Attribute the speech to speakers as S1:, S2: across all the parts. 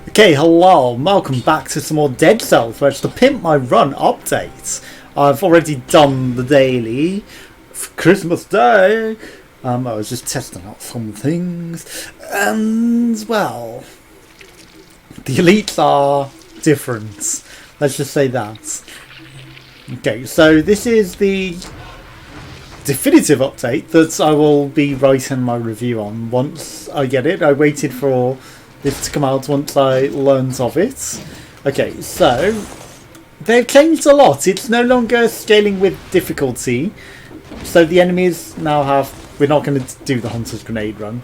S1: Okay, hello, welcome back to some more Dead Cells, where it's the Pimp My Run update. I've already done the daily for Christmas Day. I was just testing out some things, and well, the elites are different. Let's just say that. Okay, so this is the definitive update that I will be writing my review on once I get it. I waited for this to come out once I learned of it. Okay, so they've changed a lot. It's no longer scaling with difficulty. So the enemies now have... We're not going to do the Hunter's Grenade run.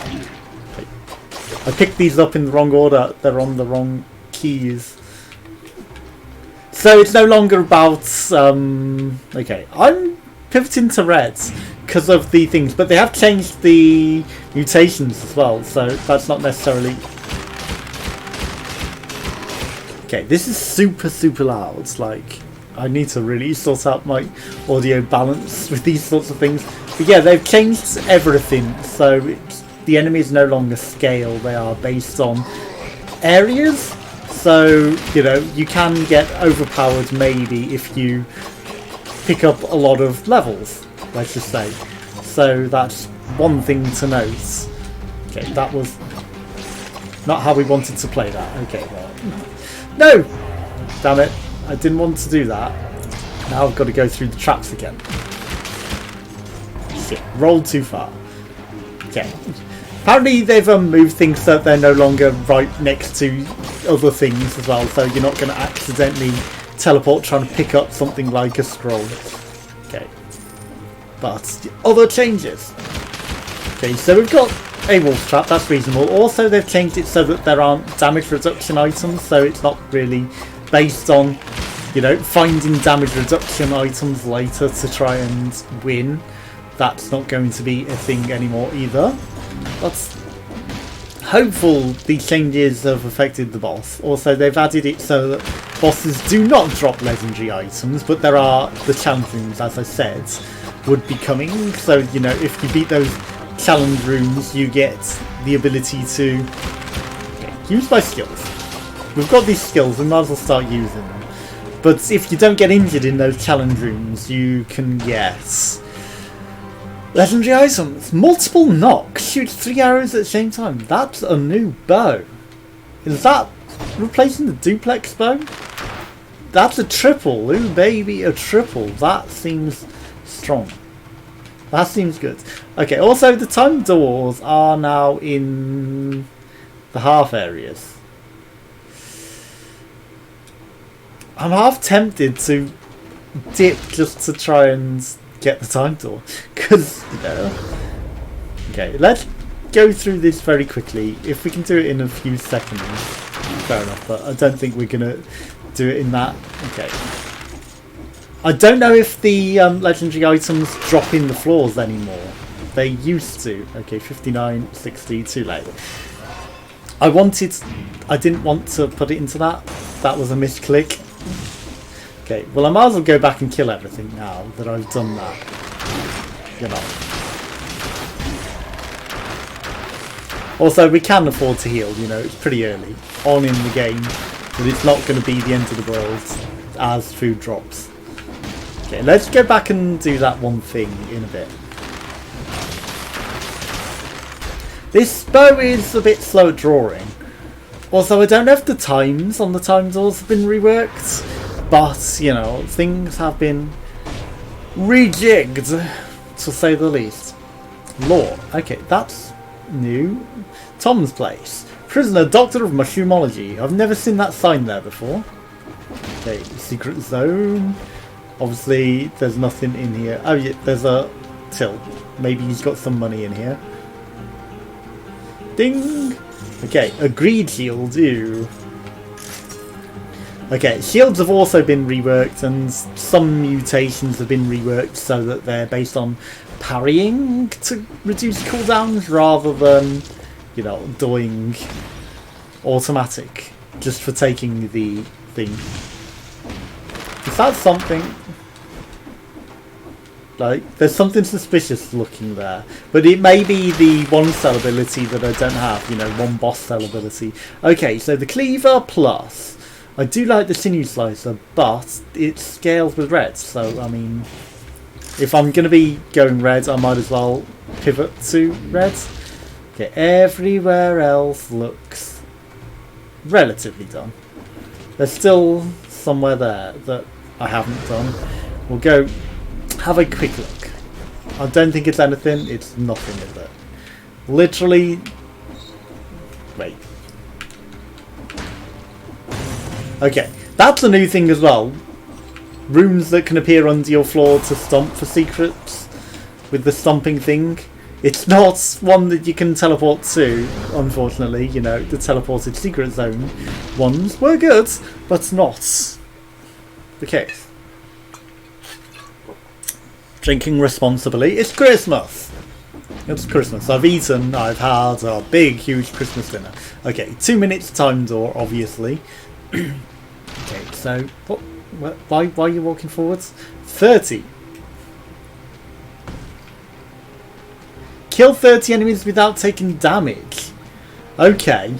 S1: Okay. I picked these up in the wrong order. They're on the wrong keys. So it's no longer about... okay, I'm pivoting to reds because of the things, but they have changed the mutations as well, so that's not necessarily... Okay, this is super loud. Like, I need to really sort out my audio balance with these sorts of things. But yeah, they've changed everything, so the enemies no longer scale, they are based on areas. So, you know, you can get overpowered maybe if you pick up a lot of levels, let's just say. So that's one thing to note. Okay, that was not how we wanted to play that. Okay, well. No! Damn it. I didn't want to do that. Now I've got to go through the traps again. Shit, rolled too far. Okay. Apparently they've moved things so that they're no longer right next to other things as well, so you're not going to accidentally teleport trying to pick up something like a scroll. Okay. But other changes. Okay, so we've got a wolf trap, that's reasonable. Also they've changed it so that there aren't damage reduction items, so it's not really based on, you know, finding damage reduction items later to try and win. That's not going to be a thing anymore either. That's hopeful these changes have affected the boss. Also, they've added it so that bosses do not drop legendary items, but there are the challenge rooms, as I said, would be coming. So, you know, if you beat those challenge rooms, you get the ability to use my skills. We've got these skills, we might as well start using them. But if you don't get injured in those challenge rooms, you can get legendary items. Multiple noct. Shoots 3 arrows at the same time. That's a new bow. Is that replacing the duplex bow? That's a triple. Ooh baby, a triple. That seems strong. That seems good. Okay, also the time doors are now in the half areas. I'm half tempted to dip just to try and get the time door, because, you know. Okay, let's go through this very quickly. If we can do it in a few seconds, fair enough, but I don't think we're gonna do it in that. Okay. I don't know if the legendary items drop in the floors anymore. They used to. Okay, 59, 60, too late. I didn't want to put it into that. That was a misclick. Okay, well I might as well go back and kill everything now that I've done that. You know. Also, we can afford to heal, you know, it's pretty early on in the game, but it's not going to be the end of the world as food drops. Okay, let's go back and do that one thing in a bit. This bow is a bit slow at drawing. Also, I don't know if the times on the time doors have been reworked. But, you know, things have been rejigged, to say the least. Law. Okay, that's new. Tom's place. Prisoner, Doctor of Mushroomology. I've never seen that sign there before. Okay, secret zone. Obviously, there's nothing in here. Oh, yeah, there's a till. Maybe he's got some money in here. Ding! Okay, agreed shield. Ew. Okay, shields have also been reworked, and some mutations have been reworked so that they're based on parrying to reduce cooldowns rather than, you know, doing automatic just for taking the thing. Is that something? Like, there's something suspicious looking there. But it may be the one cell ability that I don't have, you know, one boss cell ability. Okay, so the Cleaver Plus. I do like the Sinew Slicer, but it scales with red. So, I mean, if I'm going to be going red, I might as well pivot to red. Okay, everywhere else looks relatively done. There's still somewhere there that I haven't done. We'll go have a quick look. I don't think it's anything. It's nothing, is it? Literally. Wait. Okay, that's a new thing as well. Rooms that can appear under your floor to stomp for secrets with the stomping thing. It's not one that you can teleport to, unfortunately. You know, the teleported secret zone ones were good, but not the case. Drinking responsibly. It's Christmas. It's Christmas. I've eaten. I've had a big, huge Christmas dinner. Okay, 2 minutes time door, obviously. Okay, so why are you walking forwards? 30. Kill 30 enemies without taking damage. Okay,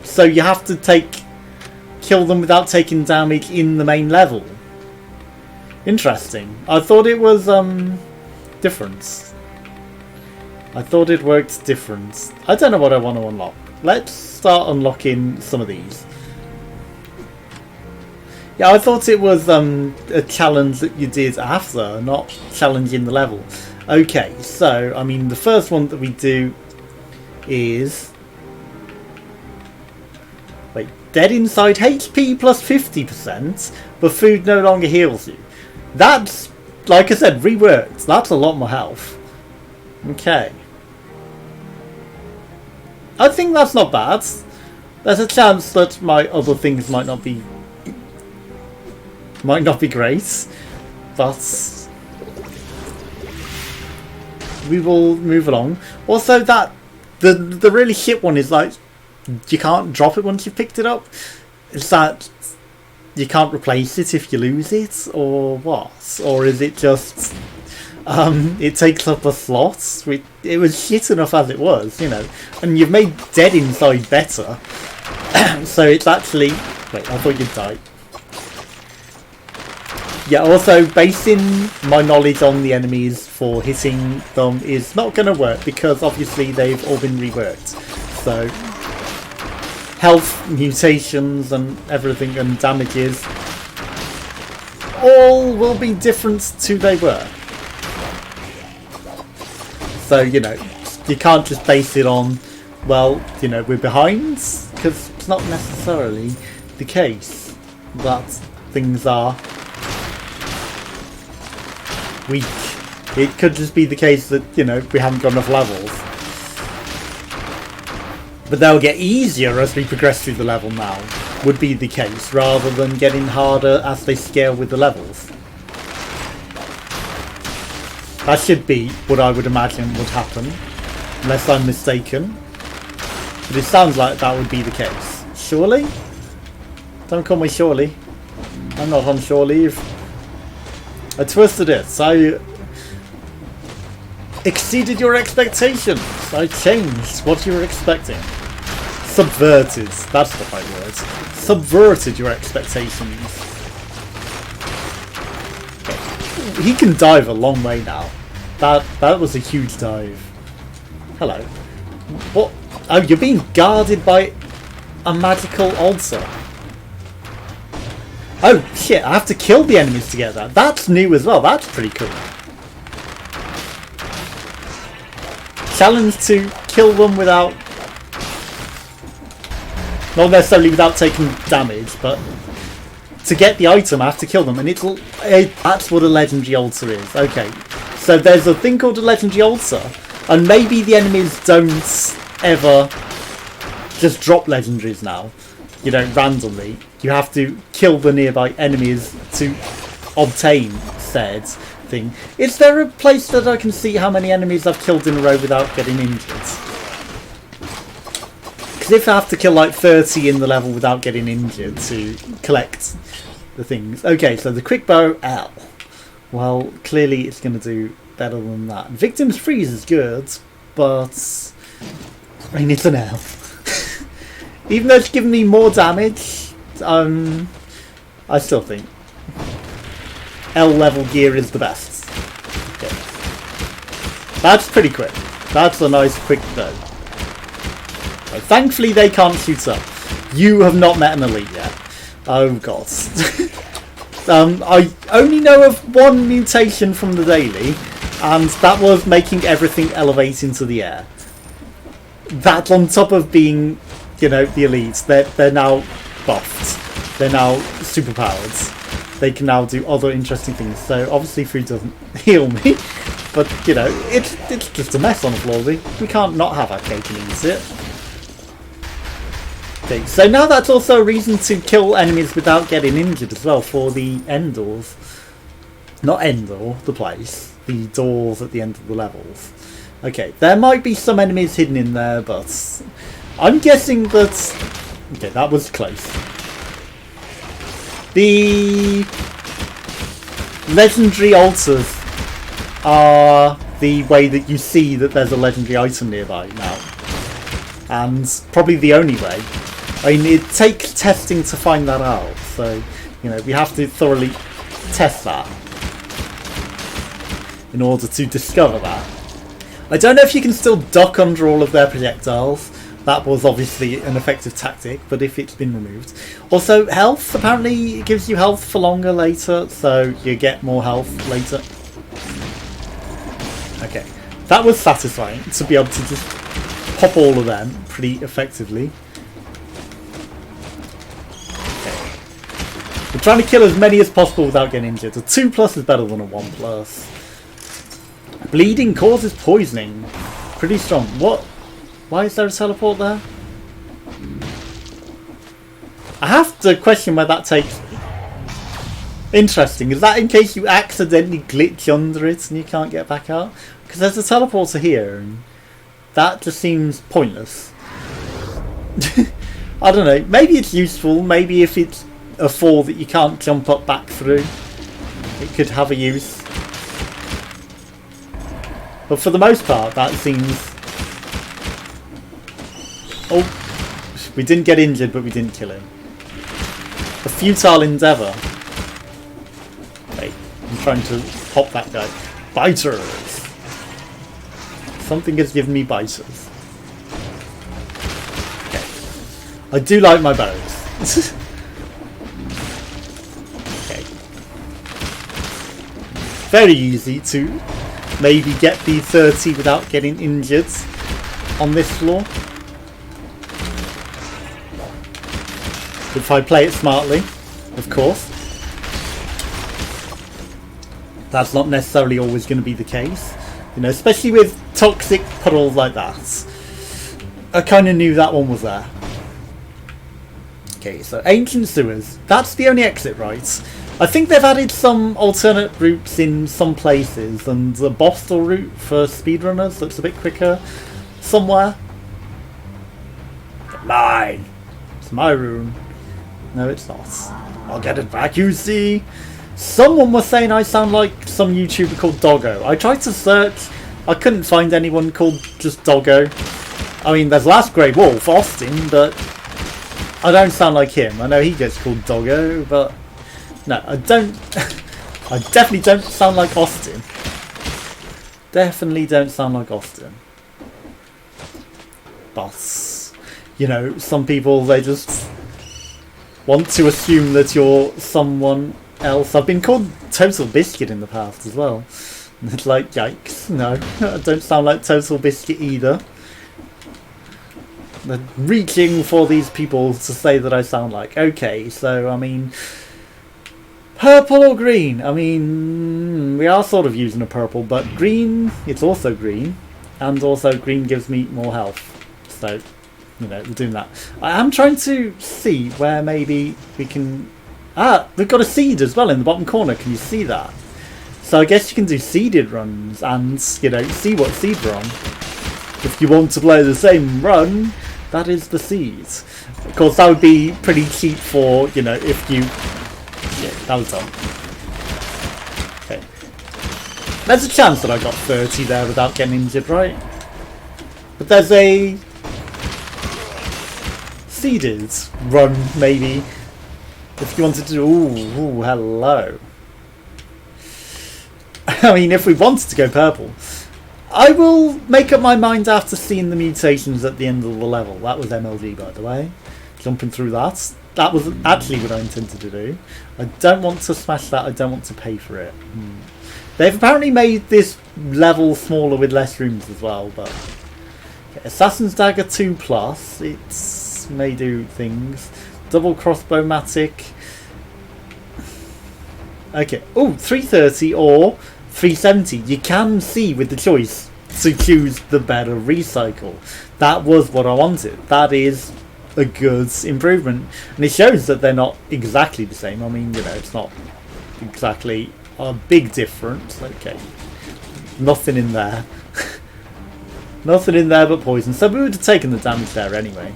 S1: so you have to kill them without taking damage in the main level. Interesting. I thought it was different. I thought it worked different. I don't know what I want to unlock. Let's start unlocking some of these. Yeah, I thought it was a challenge that you did after, not challenging the level. Okay, so I mean the first one that we do is dead inside HP plus 50%, but food no longer heals you. That's, like I said, reworked. That's a lot more health. Okay. I think that's not bad. There's a chance that my other things might not be great, but we will move along. Also, that the really shit one is like you can't drop it once you've picked it up. Is that you can't replace it if you lose it, or what? Or is it just it takes up a slot? It was shit enough as it was, you know. And you've made dead inside better, so it's actually. Wait, I thought you'd die. Yeah, also basing my knowledge on the enemies for hitting them is not going to work because obviously they've all been reworked. So health, mutations and everything and damages all will be different to they were. So, you know, you can't just base it on, well, you know, we're behind, because it's not necessarily the case that things are weak. It could just be the case that, you know, we haven't got enough levels. But they'll get easier as we progress through the level now, would be the case, rather than getting harder as they scale with the levels. That should be what I would imagine would happen, unless I'm mistaken. But it sounds like that would be the case. Surely? Don't call me Surely. I'm not on shore leave. I twisted it. I exceeded your expectations. I changed what you were expecting. Subverted. That's the right word. Subverted your expectations. Okay. He can dive a long way now. That was a huge dive. Hello. What? Oh, you're being guarded by a magical altar. Oh shit, I have to kill the enemies to get that. That's new as well. That's pretty cool. Challenge to kill them without... not necessarily without taking damage, but to get the item I have to kill them. And that's what a legendary altar is. Okay, so there's a thing called a legendary altar. And maybe the enemies don't ever just drop legendaries now. You know, randomly. You have to kill the nearby enemies to obtain said thing. Is there a place that I can see how many enemies I've killed in a row without getting injured? Because if I have to kill like 30 in the level without getting injured to collect the things. Okay, so the quick bow L. Well, clearly it's going to do better than that. Victim's freeze is good, but I mean, it's an L. Even though it's given me more damage, I still think L level gear is the best. Okay. That's pretty quick. That's a nice quick go. Right, thankfully they can't shoot up. You have not met an elite yet. Oh god. I only know of one mutation from the daily, and that was making everything elevate into the air. That on top of being, you know, the elites, they're now buffed. They're now superpowered. They can now do other interesting things. So obviously food doesn't heal me, but you know, it's just a mess on the floor. We can't not have our cake and eat it. Okay, so now that's also a reason to kill enemies without getting injured as well for the end doors. Not end door, the place. The doors at the end of the levels. Okay, there might be some enemies hidden in there, but I'm guessing that... Okay, that was close. The legendary altars are the way that you see that there's a legendary item nearby now. And probably the only way. I mean, it takes testing to find that out, so, you know, we have to thoroughly test that in order to discover that. I don't know if you can still duck under all of their projectiles. That was obviously an effective tactic, but if it's been removed. Also, health, apparently it gives you health for longer later, so you get more health later. Okay, that was satisfying to be able to just pop all of them pretty effectively. We're trying to kill as many as possible without getting injured. A 2+ is better than a 1+. Bleeding causes poisoning. Pretty strong. What? Why is there a teleport there? I have to question where that takes me. Interesting. Is that in case you accidentally glitch under it and you can't get back out? Because there's a teleporter here and that just seems pointless. I don't know. Maybe it's useful. Maybe if it's a fall that you can't jump up back through, it could have a use. But for the most part, that seems... Oh, we didn't get injured, but we didn't kill him. A futile endeavour. Wait, I'm trying to pop that guy. Biters! Something has given me biters. Okay. I do like my bows. Very easy to maybe get the 30 without getting injured on this floor. If I play it smartly, of course. That's not necessarily always going to be the case. You know, especially with toxic puddles like that. I kind of knew that one was there. Okay, so ancient sewers. That's the only exit, right? I think they've added some alternate routes in some places, and the Bostel route for speedrunners that's a bit quicker somewhere. Mine! It's my room. No, it's not. I'll get it back, you see. Someone was saying I sound like some YouTuber called Doggo. I tried to search. I couldn't find anyone called just Doggo. I mean, there's Last Grey Wolf, Austin, but I don't sound like him. I know he gets called Doggo, but... No, I don't... I definitely don't sound like Austin. Definitely don't sound like Austin. But, you know, some people, they just want to assume that you're someone else. I've been called Total Biscuit in the past as well. And it's like, yikes, no. I don't sound like Total Biscuit either. They're reaching for these people to say that I sound like. Okay, so, I mean... Purple or green? I mean, we are sort of using a purple, but green, it's also green. And also green gives me more health. So, you know, we're doing that. I am trying to see where maybe we can... Ah, we've got a seed as well in the bottom corner. Can you see that? So I guess you can do seeded runs and, you know, see what seed we're on. If you want to play the same run, that is the seed. Of course, that would be pretty cheap for, you know, if you... Yeah, that was dumb. Okay. There's a chance that I got 30 there without getting injured, right? But there's a seeded run, maybe. If you wanted to do... Ooh, hello. I mean, if we wanted to go purple. I will make up my mind after seeing the mutations at the end of the level. That was MLG, by the way. Jumping through that. That was actually what I intended to do. I don't want to smash that. I don't want to pay for it. They've apparently made this level smaller with less rooms as well, but... Okay, Assassin's Dagger 2+. It may do things. Double Crossbow-matic. Okay. Oh, 330 or 370. You can see with the choice to choose the better recycle. That was what I wanted. That is a good improvement. And it shows that they're not exactly the same. I mean, you know, it's not exactly a big difference. Okay. Nothing in there. Nothing in there but poison. So we would have taken the damage there anyway.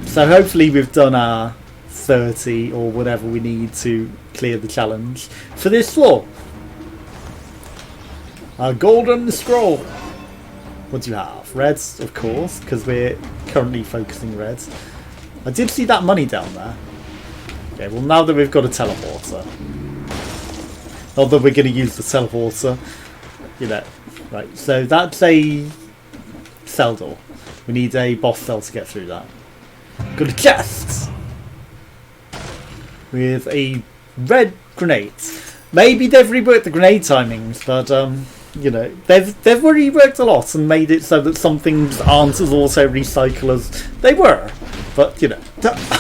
S1: So hopefully we've done our 30 or whatever we need to clear the challenge for this floor. A golden scroll. What do you have? Reds, of course, because we're currently focusing reds. I did see that money down there. Okay, well now that we've got a teleporter. Not that we're going to use the teleporter. You know. Right, so that's a cell door. We need a boss cell to get through that. Got a chest! With a red grenade. Maybe they've reworked the grenade timings, but you know, they've reworked a lot and made it so that some things aren't as auto recycle as they were. But you know,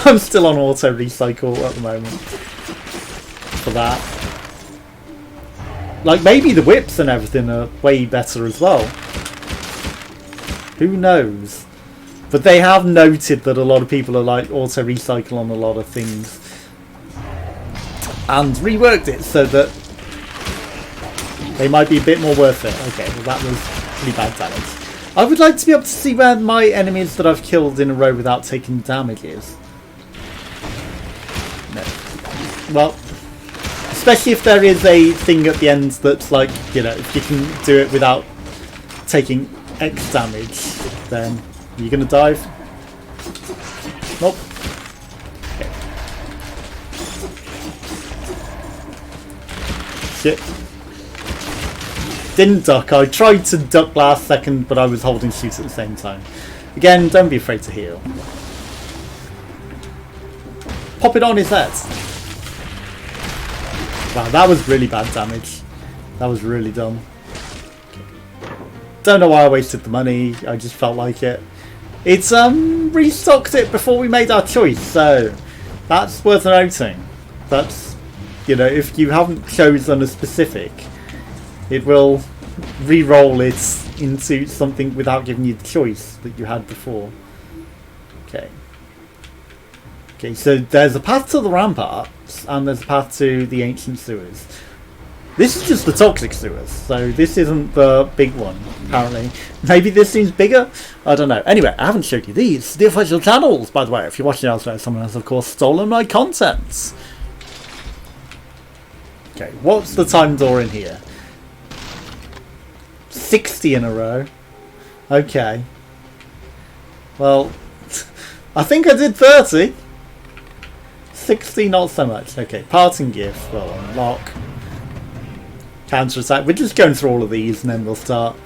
S1: I'm still on auto recycle at the moment for that. Like maybe the whips and everything are way better as well. Who knows? But they have noted that a lot of people are like auto recycle on a lot of things. And reworked it so that they might be a bit more worth it. Okay, well that was pretty bad damage. I would like to be able to see where my enemies that I've killed in a row without taking damage is. No. Well, especially if there is a thing at the end that's like, you know, if you can do it without taking X damage, then you're going to dive. Nope. Okay. Shit. Didn't duck. I tried to duck last second, but I was holding shoot at the same time. Again, don't be afraid to heal. Pop it on his head. Wow, that was really bad damage. That was really dumb. Don't know why I wasted the money. I just felt like it. It's restocked it before we made our choice, so that's worth noting. That's, you know, if you haven't chosen a specific, it will re-roll it into something without giving you the choice that you had before. Okay. Okay, so there's a path to the ramparts and there's a path to the ancient sewers. This is just the toxic sewers, so this isn't the big one, apparently. Maybe this seems bigger? I don't know. Anyway, I haven't showed you these. The official channels, by the way. If you're watching elsewhere, someone has, of course, stolen my content. Okay, what's the time door in here? 60 in a row. Okay. Well, I think I did 30. 60, not so much. Okay, parting gift. Well, unlock. Counter attack. We're just going through all of these and then we'll start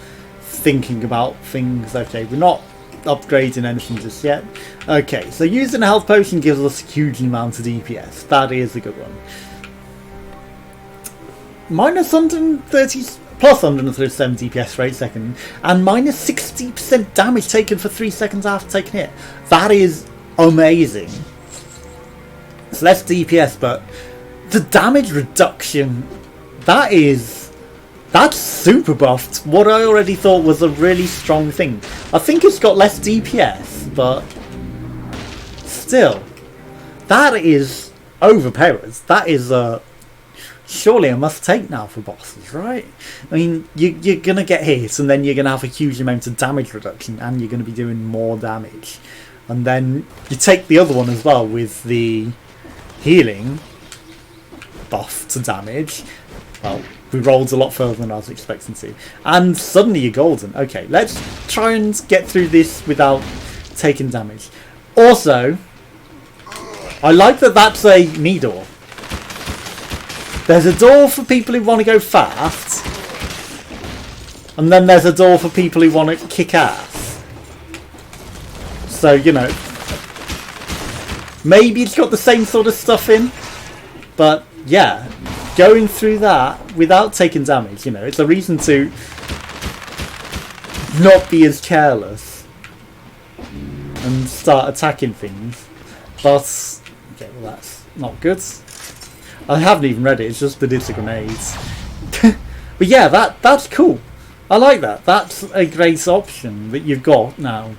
S1: thinking about things. Okay, we're not upgrading anything just yet. Okay, so using a health potion gives us a huge amount of DPS. That is a good one. Minus 130, plus 137 DPS for 8 seconds, and minus 60% damage taken for 3 seconds after taking it. That is amazing. It's less DPS, but the damage reduction, that's super buffed. What I already thought was a really strong thing. I think it's got less DPS, but still, that is overpowered. That is surely a must-take now for bosses, right? I mean, you're going to get hit, and then you're going to have a huge amount of damage reduction, and you're going to be doing more damage. And then you take the other one as well with the healing buff to damage. Well, we rolled a lot further than I was expecting to. And suddenly you're golden. Okay, let's try and get through this without taking damage. Also, I like that that's a me door. There's a door for people who want to go fast. And then there's a door for people who want to kick ass. So, you know, maybe it's got the same sort of stuff in. But, yeah, going through that without taking damage, you know, it's a reason to not be as careless and start attacking things. But, okay, well that's not good. I haven't even read it, it's just that it's a grenade. But yeah, that's cool. I like that. That's a great option that you've got now.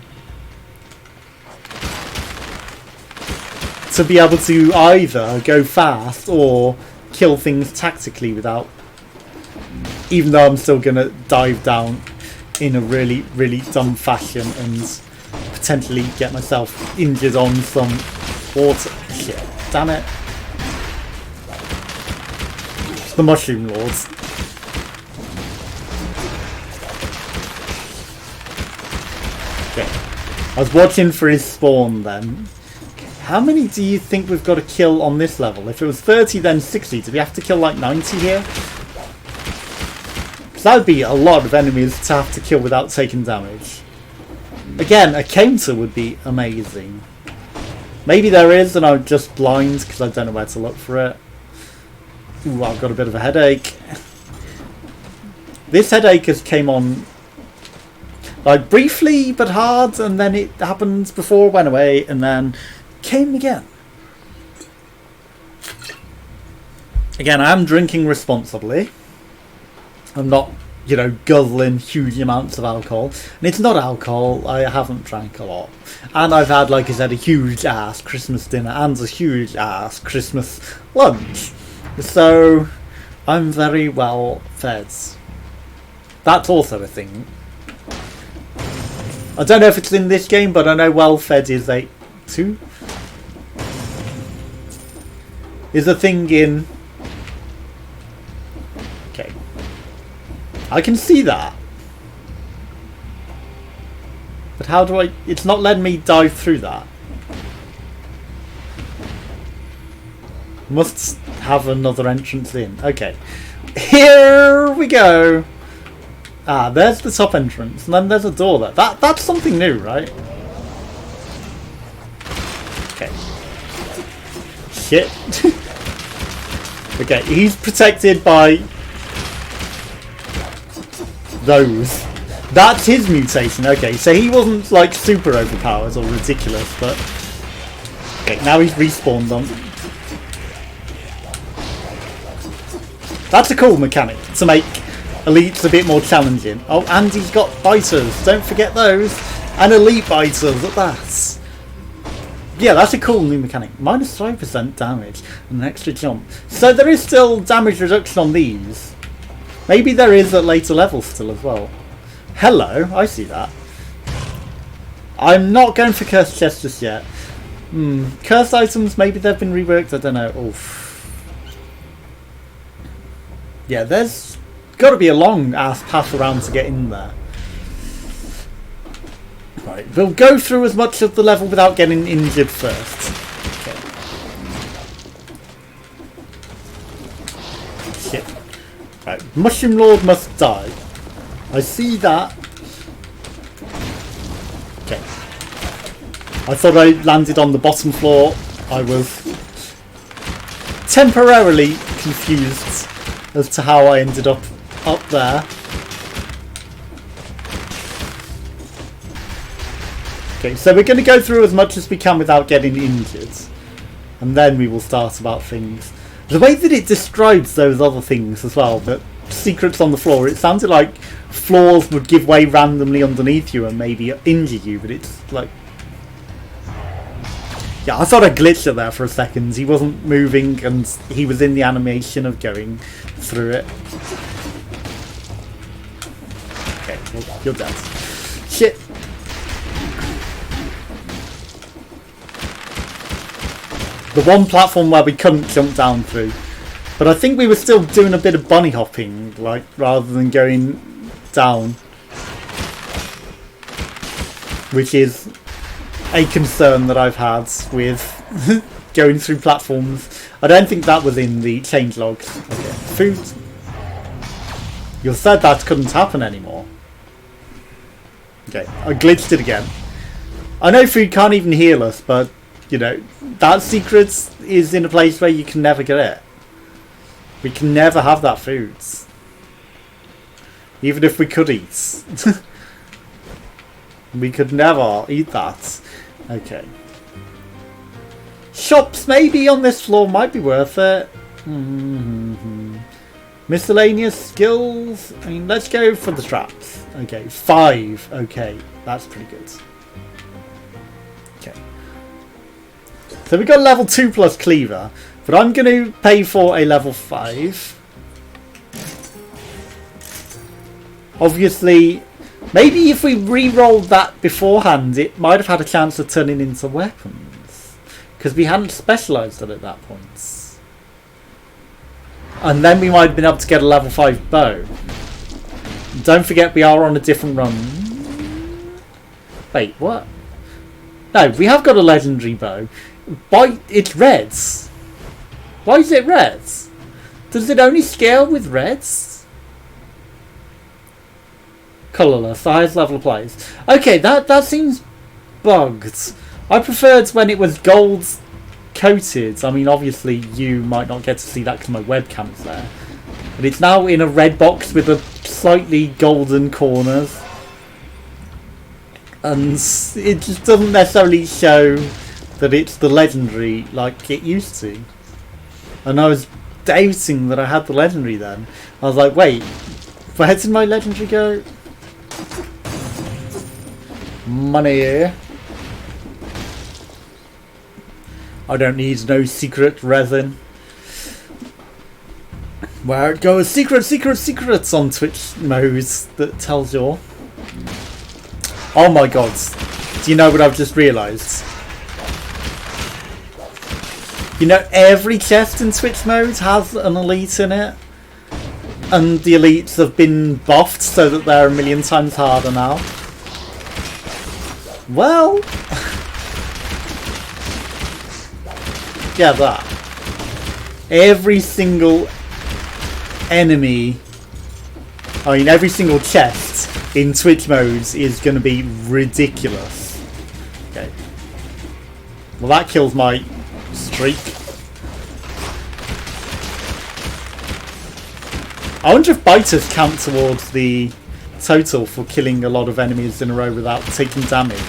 S1: To be able to either go fast or kill things tactically without... Even though I'm still going to dive down in a really, really dumb fashion and potentially get myself injured on some water. Shit, damn it. It's the Mushroom Lords. Okay. I was watching for his spawn then. How many do you think we've got to kill on this level? If it was 30, then 60. Do we have to kill like 90 here? Because that would be a lot of enemies to have to kill without taking damage. Again, a counter would be amazing. Maybe there is, and I'm just blind because I don't know where to look for it. Ooh, I've got a bit of a headache. This headache has came on like briefly but hard, and then it happened before, went away, and then came again. Again, I am drinking responsibly. I'm not, you know, guzzling huge amounts of alcohol. And it's not alcohol, I haven't drank a lot. And I've had, like I said, a huge ass Christmas dinner and a huge ass Christmas lunch. So, I'm very well fed. That's also a thing. I don't know if it's in this game, but I know well fed is a thing in... Okay. I can see that. But how do I... It's not letting me dive through that. Must have another entrance in. Okay. Here we go. Ah, there's the top entrance. And then there's a door there. That's something new, right? Okay. Shit. Okay, he's protected by those. That's his mutation. Okay, so he wasn't like super overpowered or ridiculous, but okay, now he's respawned them. That's a cool mechanic to make elites a bit more challenging. Oh, and he's got biters. Don't forget those. And elite biters at that. Yeah, that's a cool new mechanic. Minus 5% damage and an extra jump. So there is still damage reduction on these. Maybe there is at later levels still as well. Hello, I see that. I'm not going for cursed chests just yet. Cursed items, maybe they've been reworked, I don't know. Oof. Yeah, there's got to be a long ass path around to get in there. Right, we'll go through as much of the level without getting injured first. Okay. Shit. Right, Mushroom Lord must die. I see that. Okay. I thought I landed on the bottom floor. I was temporarily confused as to how I ended up there. Okay, so we're going to go through as much as we can without getting injured. And then we will start about things. The way that it describes those other things as well, that secrets on the floor, it sounded like floors would give way randomly underneath you and maybe injure you, but it's like... Yeah, I thought I glitched it there for a second. He wasn't moving and he was in the animation of going through it. Okay, well, you're dead. Shit. The one platform where we couldn't jump down through. But I think we were still doing a bit of bunny hopping, like, rather than going down. Which is a concern that I've had with going through platforms. I don't think that was in the change logs. Okay. Food. You said that couldn't happen anymore. Okay, I glitched it again. I know food can't even heal us, but, you know, that secret is in a place where you can never get it. We can never have that food. Even if we could eat. We could never eat that. Okay. Shops maybe on this floor might be worth it. Miscellaneous skills. I mean, let's go for the traps. Okay, 5. Okay, that's pretty good. Okay. So we got level 2 plus cleaver, but I'm going to pay for a level 5. Obviously, maybe if we re-rolled that beforehand, it might have had a chance of turning into weapons. Because we hadn't specialised it at that point. And then we might have been able to get a level 5 bow. Don't forget we are on a different run. Wait, what? No, we have got a legendary bow. Why? It's reds. Why is it reds? Does it only scale with reds? Colourless, the highest level applies. Okay, that seems bugged. I preferred when it was gold coated. I mean, obviously you might not get to see that because my webcam's there. But it's now in a red box with a slightly golden corners. And it just doesn't necessarily show that it's the legendary like it used to. And I was doubting that I had the legendary then. I was like, wait, where did my legendary go? Money. I don't need no secret resin. Where it goes, secrets on Twitch modes that tells you all. Oh my god. Do you know what I've just realised? You know, every chest in Twitch mode has an elite in it. And the elites have been buffed so that they're a million times harder now. Well... yeah, that. Every single enemy... I mean, every single chest in Twitch modes is going to be ridiculous. Okay. Well, that kills my streak. I wonder if biters count towards the total for killing a lot of enemies in a row without taking damage.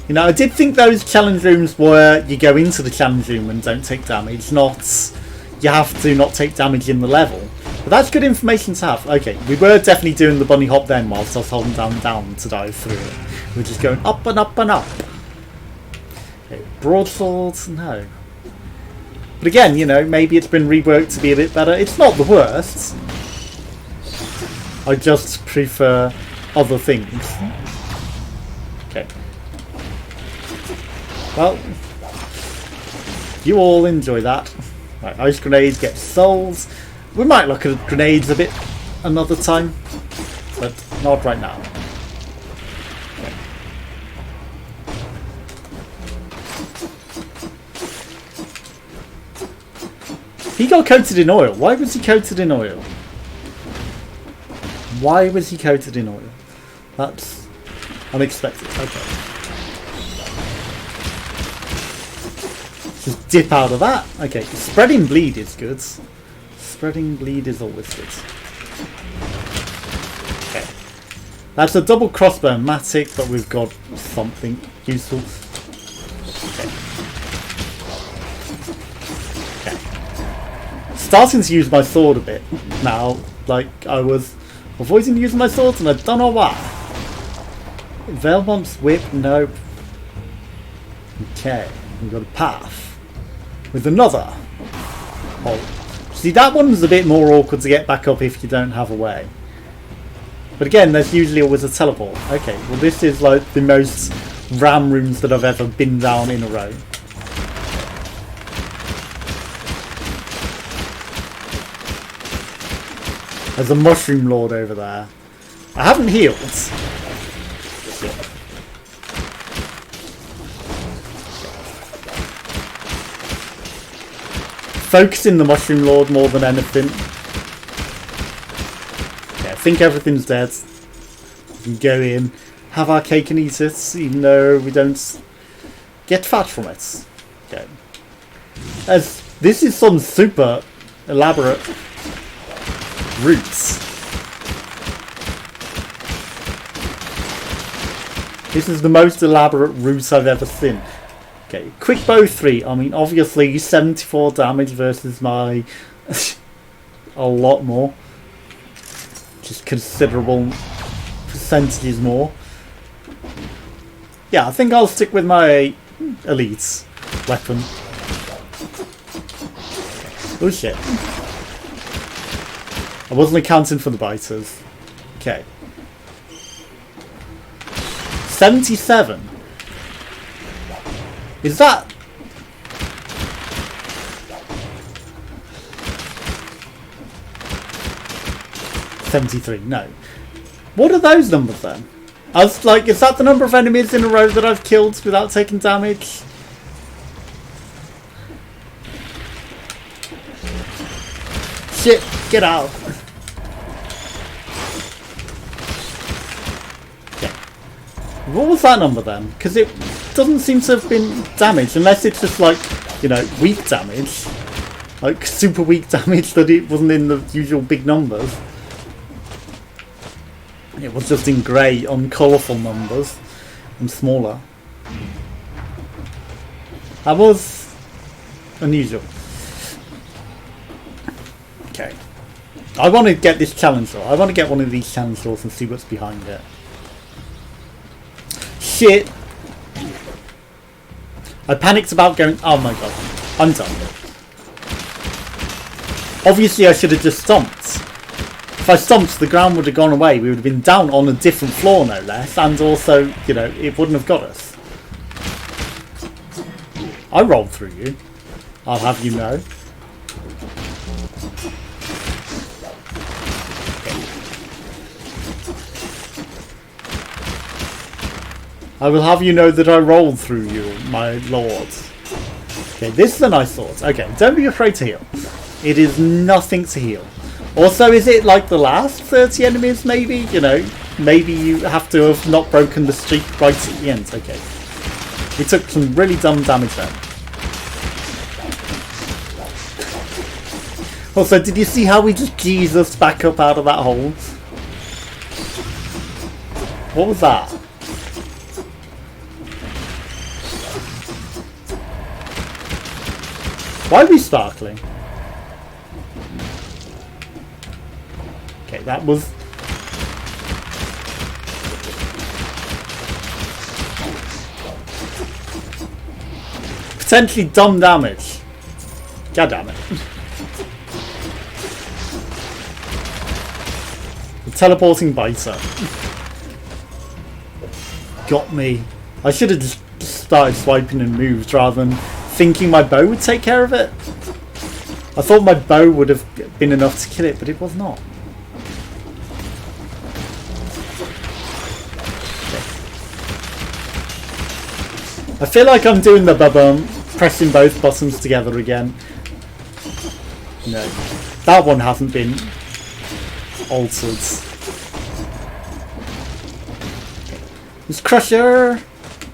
S1: You know, I did think those challenge rooms were you go into the challenge room and don't take damage, not you have to not take damage in the level. But that's good information to have. Okay, we were definitely doing the bunny hop then whilst I was holding down to dive through it. We're just going up and up and up. Okay, broadsword, no. But again, you know, maybe it's been reworked to be a bit better. It's not the worst. I just prefer other things. Okay. Well, you all enjoy that. Right, ice grenades get souls. We might look at grenades a bit another time, but not right now. Okay. He got coated in oil. Why was he coated in oil? Why was he coated in oil? That's unexpected. Okay. Just dip out of that. Okay, spreading bleed is good. Spreading bleed is always good. Okay. That's a double crossbow matic, but we've got something useful. Okay. Okay. Starting to use my sword a bit now. Like, I was avoiding using my swords and I don't know why. Velmont's whip, nope. Okay, we've got a path. With another hole. See, that one's a bit more awkward to get back up if you don't have a way. But again, there's usually always a teleport. Okay, well this is like the most ram rooms that I've ever been down in a row. There's a mushroom lord over there. I haven't healed. Focusing the mushroom lord more than anything. Yeah, I think everything's dead. We can go in, have our cake and eat it, even though we don't get fat from it. Okay. As this is some super elaborate routes. This is the most elaborate route I've ever seen. Okay, quick bow 3. I mean, obviously 74 damage versus my a lot more. Just considerable percentages more. Yeah, I think I'll stick with my elite weapon. Oh shit. I wasn't accounting for the biters. Okay. 77. Is that... $73, no. What are those numbers then? I was like, is that the number of enemies in a row that I've killed without taking damage? Shit, get out. Yeah. What was that number then? Because it doesn't seem to have been damaged, unless it's just like, you know, weak damage. Like super weak damage that it wasn't in the usual big numbers. It was just in grey, uncolourful numbers and smaller. That was unusual. Okay. I want to get this challenge door. I want to get one of these challenge doors and see what's behind it. Shit! I panicked about going... Oh my god. I'm done. Obviously I should have just stomped. If I stomped, the ground would have gone away. We would have been down on a different floor, no less. And also, you know, it wouldn't have got us. I rolled through you. I'll have you know. I will have you know that I rolled through you, my lord. Okay, this is a nice sword. Okay, don't be afraid to heal. It is nothing to heal. Also, is it like the last 30 enemies, maybe? You know, maybe you have to have not broken the streak right at the end. Okay. We took some really dumb damage there. Also, did you see how we just Jesus back up out of that hole? What was that? Why are we sparkling? Okay, that was... potentially dumb damage. God damn it. The teleporting biter. Got me. I should have just started swiping and moved rather than thinking my bow would take care of it. I thought my bow would have been enough to kill it, but it was not. I feel like I'm doing the ba-bum, pressing both buttons together again. No, that one hasn't been altered. This Crusher,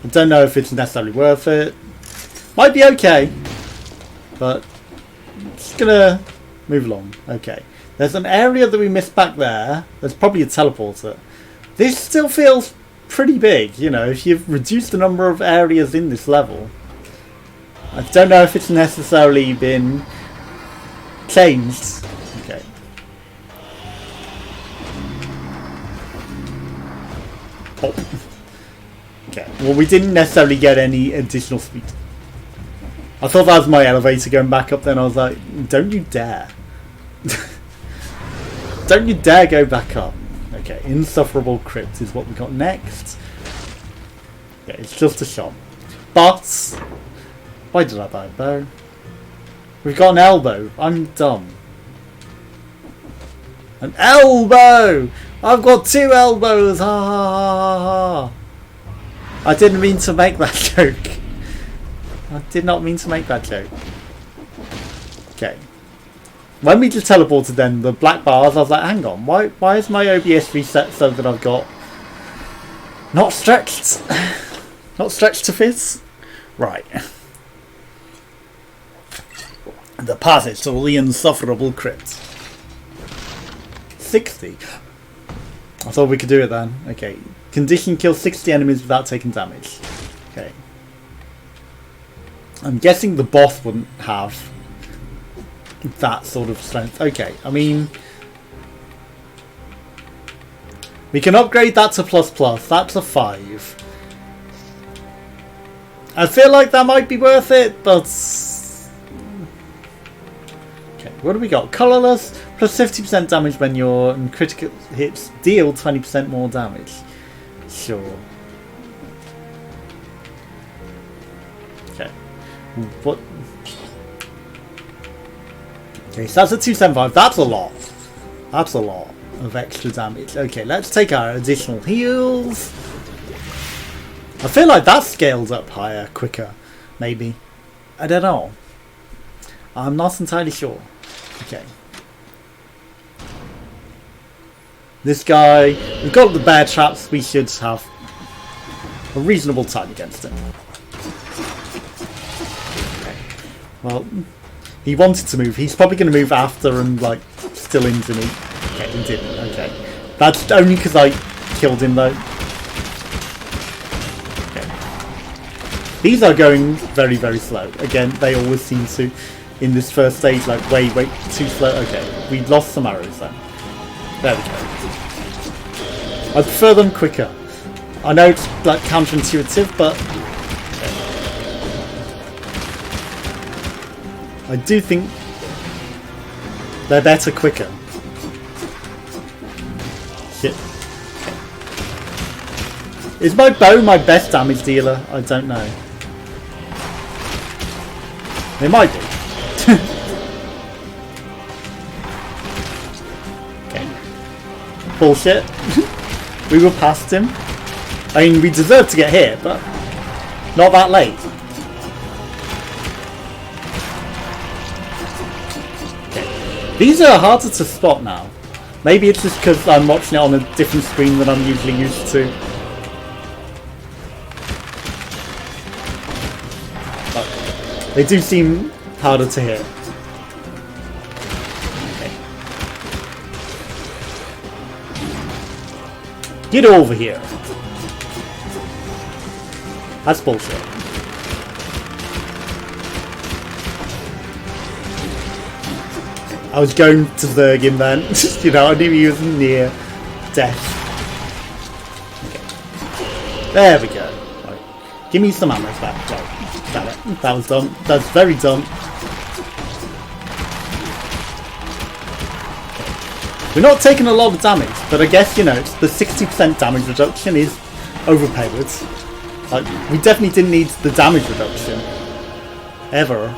S1: I don't know if it's necessarily worth it. Might be okay, but I'm just gonna move along. Okay, there's an area that we missed back there. There's probably a teleporter. This still feels pretty big, you know, if you've reduced the number of areas in this level. I don't know if it's necessarily been changed. Okay. Oh. Okay, well we didn't necessarily get any additional speed. I thought that was my elevator going back up, then I was like, don't you dare. Don't you dare go back up. Okay, insufferable crypt is what we got next. Okay, it's just a shot. But why did I buy a bow? We've got an elbow. I'm dumb. An elbow! I've got 2 elbows! Ha ha ha ha ha! I didn't mean to make that joke. I did not mean to make that joke. Okay. When we just teleported then, the black bars, I was like, hang on, why is my OBS reset so that I've got not stretched? Not stretched to fit? Right. The passage to the insufferable crypt. 60. I thought we could do it then. Okay. Condition kills 60 enemies without taking damage. Okay. I'm guessing the boss wouldn't have that sort of strength. Okay, I mean, we can upgrade that to ++. That's a 5. I feel like that might be worth it, but okay, what do we got? Colorless, plus 50% damage when your critical hits deal 20% more damage. Sure. Okay. What? Okay, so that's a 275. That's a lot. That's a lot of extra damage. Okay, let's take our additional heals. I feel like that scales up higher, quicker, maybe. I don't know. I'm not entirely sure. Okay. This guy, we've got the bear traps. We should have a reasonable time against him. Okay. Well, he wanted to move. He's probably going to move after and, like, still into me. Okay, he didn't. Okay. That's only because I killed him, though. Okay. These are going very, very slow. Again, they always seem to, in this first stage, like, way too slow. Okay, we lost some arrows then. There we go. I prefer them quicker. I know it's, like, counterintuitive, but I do think they're better quicker. Shit. Is my bow my best damage dealer? I don't know. It might be. Okay. Bullshit. We were past him. I mean, we deserved to get hit, but not that late. These are harder to spot now. Maybe it's just because I'm watching it on a different screen than I'm usually used to. But they do seem harder to hit. Okay. Get over here. That's bullshit. I was going to Zerg him then. You know, I knew he was near death. Okay. There we go. Right. Give me some ammo back. Right. Damn it. That was dumb. That's very dumb. Okay. We're not taking a lot of damage, but I guess, you know, the 60% damage reduction is overpowered. Like, we definitely didn't need the damage reduction. Ever.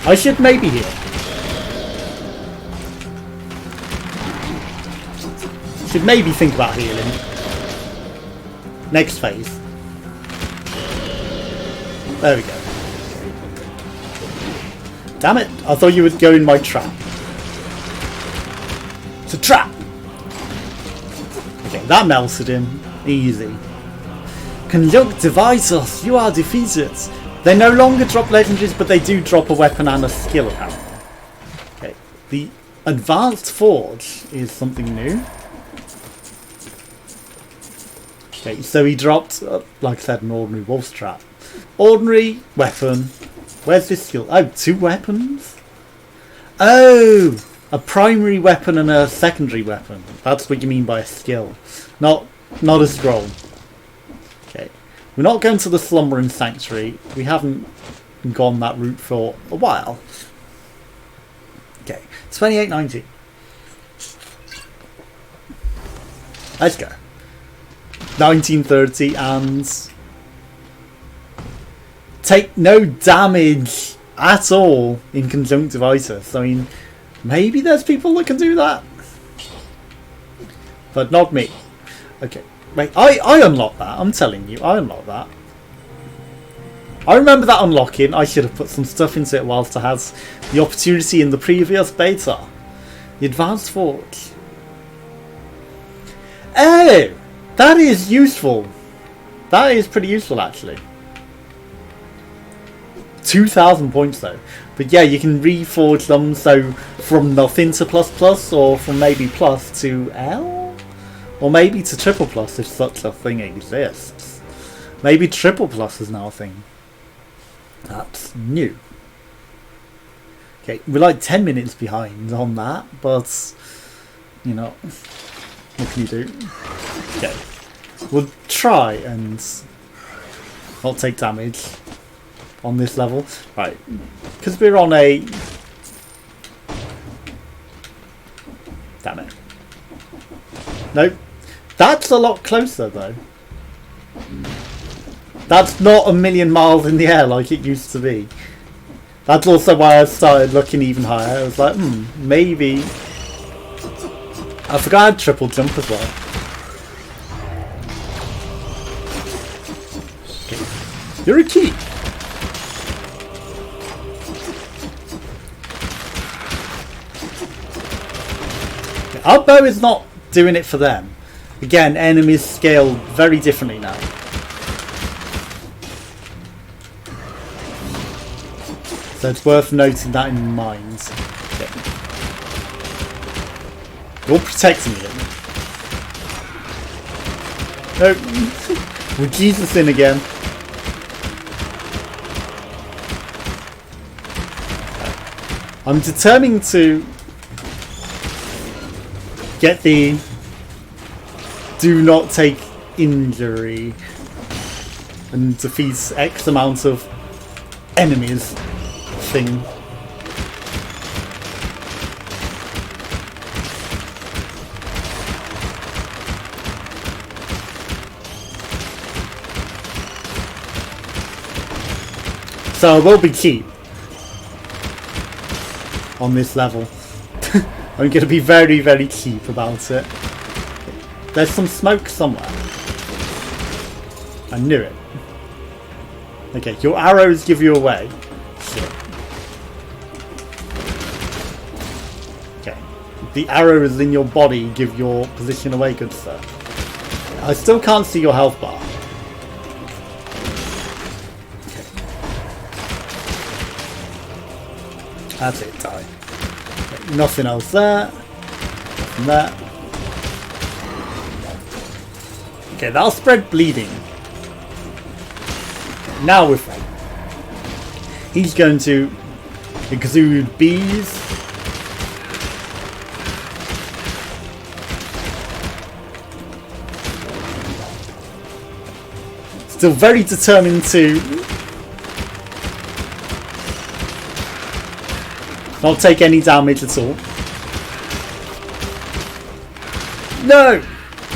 S1: I should maybe heal. Should maybe think about healing. Next phase. There we go. Damn it! I thought you would go in my trap. It's a trap! Okay, that melted him. Easy. Conjunctivitis, you are defeated. They no longer drop legendaries, but they do drop a weapon and a skill apparently. Okay, the Advanced Forge is something new. Okay, so he dropped, like I said, an ordinary wolf's trap. Ordinary weapon. Where's this skill? Oh, 2 weapons? Oh! A primary weapon and a secondary weapon. That's what you mean by a skill. Not a scroll. Okay. We're not going to the Slumbering Sanctuary. We haven't gone that route for a while. Okay, 2890. Let's go. 1930 and take no damage at all in conjunctivitis. I mean, maybe there's people that can do that, but not me. Okay, wait, I unlocked that. I'm telling you, I unlocked that. I remember that unlocking. I should have put some stuff into it whilst I had the opportunity in the previous beta. The advanced forge. Oh, that is useful. That is pretty useful actually. 2,000 points though. But yeah, you can reforge them, so from nothing to plus plus, or from maybe plus to L? Or maybe to triple plus if such a thing exists. Maybe triple plus is now a thing. That's new. Okay, we're like 10 minutes behind on that, but you know, what can you do? Okay, we'll try and not take damage on this level, right? Because we're on a... Damn it. Nope. That's a lot closer though. That's not a million miles in the air like it used to be. That's also why I started looking even higher. I was like, maybe... I forgot I had triple jump as well. Okay. You're a key. Our bow is not doing it for them. Again, enemies scale very differently now. So it's worth noting that in mind. Okay. You're protecting me. No, we're Jesus in again. I'm determined to get the do not take injury and defeat X amount of enemies thing. So I will be cheap on this level. I'm going to be very, very cheap about it. There's some smoke somewhere. I knew it. Okay, your arrows give you away. Shit. Okay. The arrows in your body give your position away, good sir. I still can't see your health bar. Okay. That's it, die. Okay, nothing else there. Nothing there. Okay, that'll spread bleeding. Now we're fine. He's going to exude bees. Still very determined to not take any damage at all. No!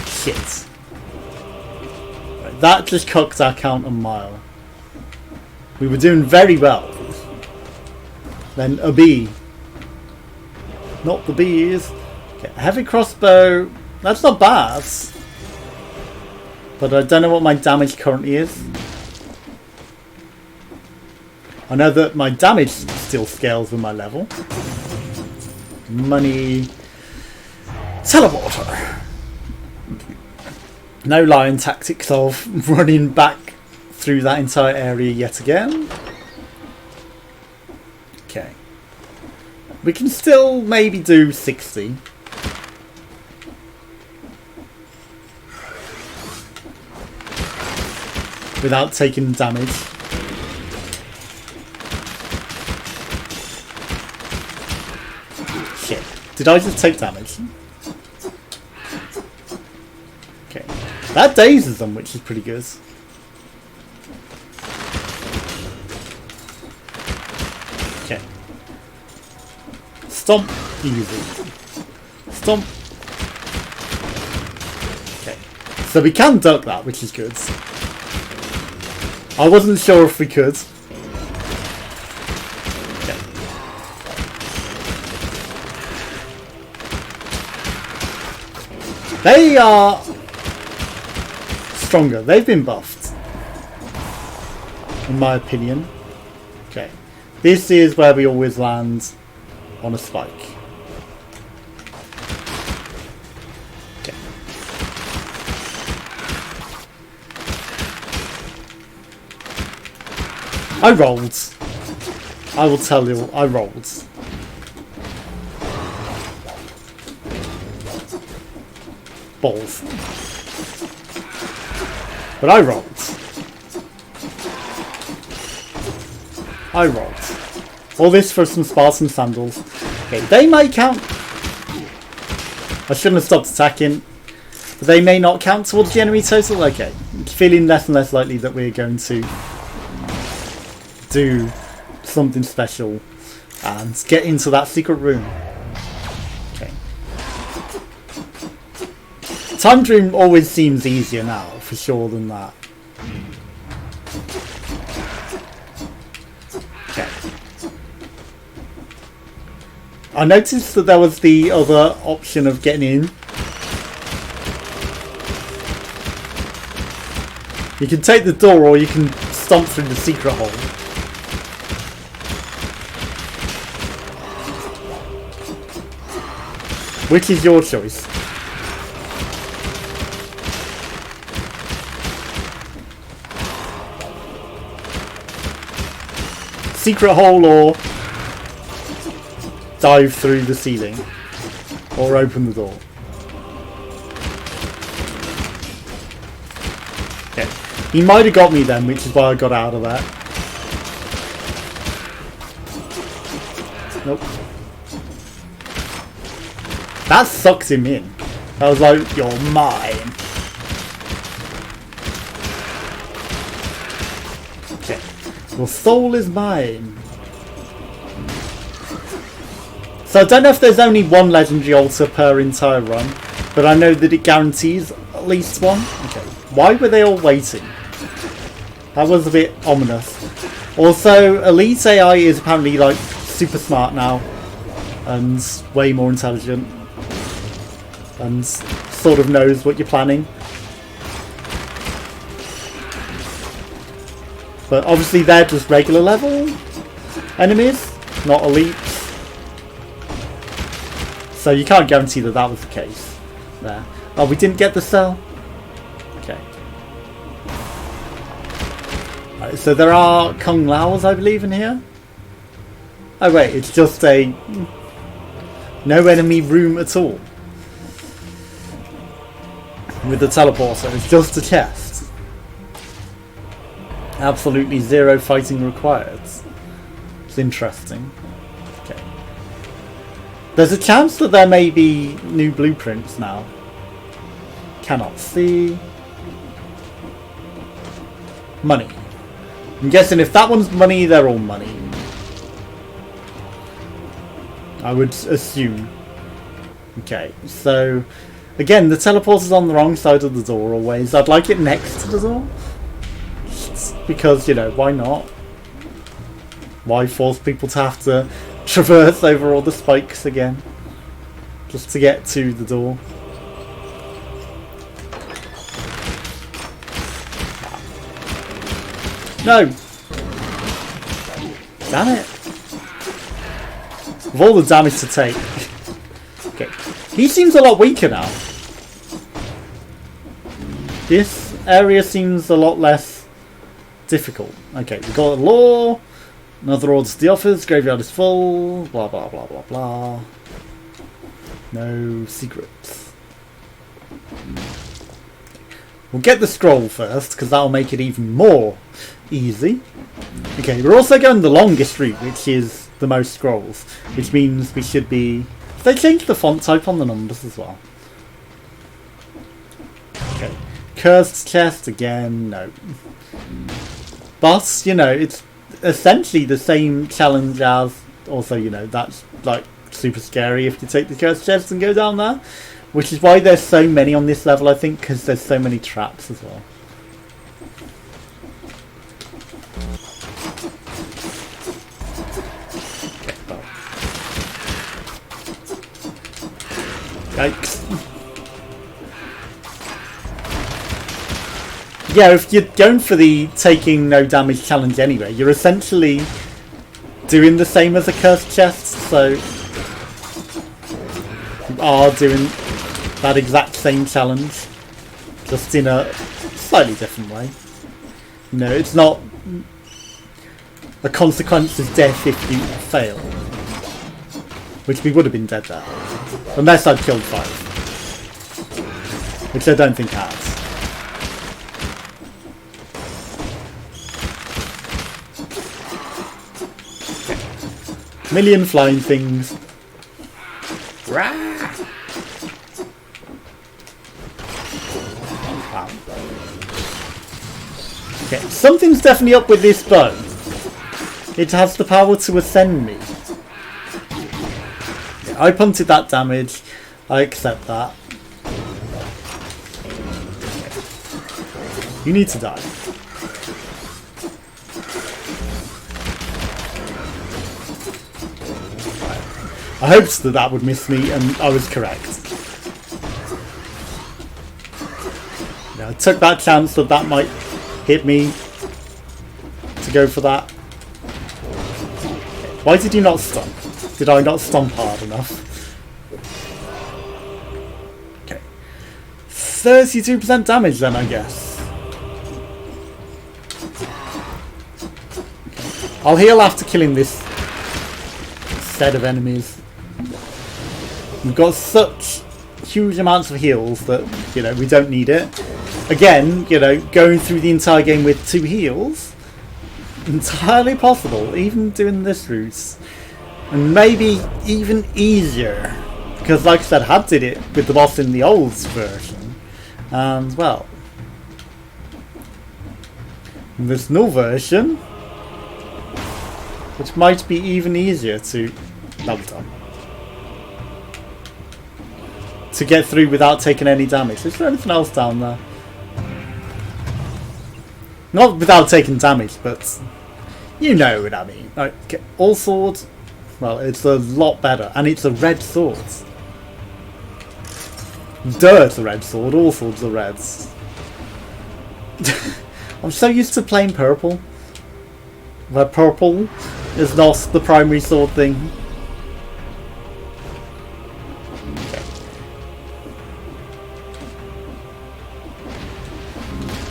S1: Shit. That just cocked our count a mile. We were doing very well. Then a bee. Not the bees. Okay, heavy crossbow. That's not bad. But I don't know what my damage currently is. I know that my damage still scales with my level. Money. Teleporter. No lion tactics of running back through that entire area yet again. Okay. We can still maybe do 60. Without taking damage. Shit. Did I just take damage? Okay. That dazes them, which is pretty good. Okay. Stomp. Easy. Stomp. So we can duck that, which is good. I wasn't sure if we could. Okay. They are stronger. They've been buffed, in my opinion. Okay. This is where we always land on a spike. Okay. I rolled. I will tell you, I rolled. Balls. But I rolled. I rolled. All this for some Spartan sandals. Okay, they may count. I shouldn't have stopped attacking. But they may not count towards the enemy total. Okay. Feeling less and less likely that we're going to do something special and get into that secret room. Okay. Time Dream always seems easier now, for sure, than that. Okay. I noticed that there was the other option of getting in. You can take the door or you can stomp through the secret hole. Which is your choice? Secret hole or dive through the ceiling or open the door. Okay. He might have got me then, which is why I got out of that. Nope. That sucks him in. I was like, you're mine. Okay. Your soul is mine. So I don't know if there's only one legendary altar per entire run, but I know that it guarantees at least one. Okay. Why were they all waiting? That was a bit ominous. Also, Elite AI is apparently like super smart now and way more intelligent and sort of knows what you're planning. But obviously they're just regular level enemies, not elites. So you can't guarantee that that was the case there. Oh, we didn't get the cell? Okay. Right, so there are Kung Laos, I believe, in here. Oh wait, it's just a no enemy room at all. With the teleporter, it's just a chest. Absolutely zero fighting required. It's interesting. Okay. There's a chance that there may be new blueprints now. Cannot see. Money. I'm guessing if that one's money, they're all money. I would assume. Okay, so again, the teleporter's on the wrong side of the door always. I'd like it next to the door. Just because, you know, why not? Why force people to have to traverse over all the spikes again? Just to get to the door. No! Damn it! With all the damage to take. Okay. He seems a lot weaker now. This area seems a lot less difficult. Okay, we got a law. Another order to the office. Graveyard is full. Blah, blah, blah, blah, blah. No secrets. We'll get the scroll first, because that'll make it even more easy. Okay, we're also going the longest route, which is the most scrolls. Which means we should be... They changed the font type on the numbers as well. Okay. Cursed chest again, no. But, you know, it's essentially the same challenge as... Also, you know, that's like super scary if you take the cursed chest and go down there. Which is why there's so many on this level, I think, because there's so many traps as well. Yikes. Yeah, if you're going for the taking no damage challenge anyway, you're essentially doing the same as a cursed chest, so you are doing that exact same challenge, just in a slightly different way. No, it's not a consequence of death if you fail, which we would have been dead there, unless I'd killed 5, which I don't think has. Million flying things. Wow. Okay, something's definitely up with this bow. It has the power to ascend me. Yeah, I punted that damage. I accept that. You need to die. I hoped that that would miss me, and I was correct. Yeah, I took that chance that that might hit me to go for that. Why did you not stomp? Did I not stomp hard enough? Okay. 32% damage then, I guess. Okay. I'll heal after killing this set of enemies. We've got such huge amounts of heals that, you know, we don't need it. Again, you know, going through the entire game with 2 heals, entirely possible, even doing this route. And maybe even easier, because like I said, I did it with the boss in the old version, and well, in this new version, which might be even easier to double time. To get through without taking any damage. Is there anything else down there? Not without taking damage, but you know what I mean. Okay, all swords, well, it's a lot better, and it's a red sword. Duh, it's a red sword. All swords are reds. I'm so used to plain purple, where purple is not the primary sword thing.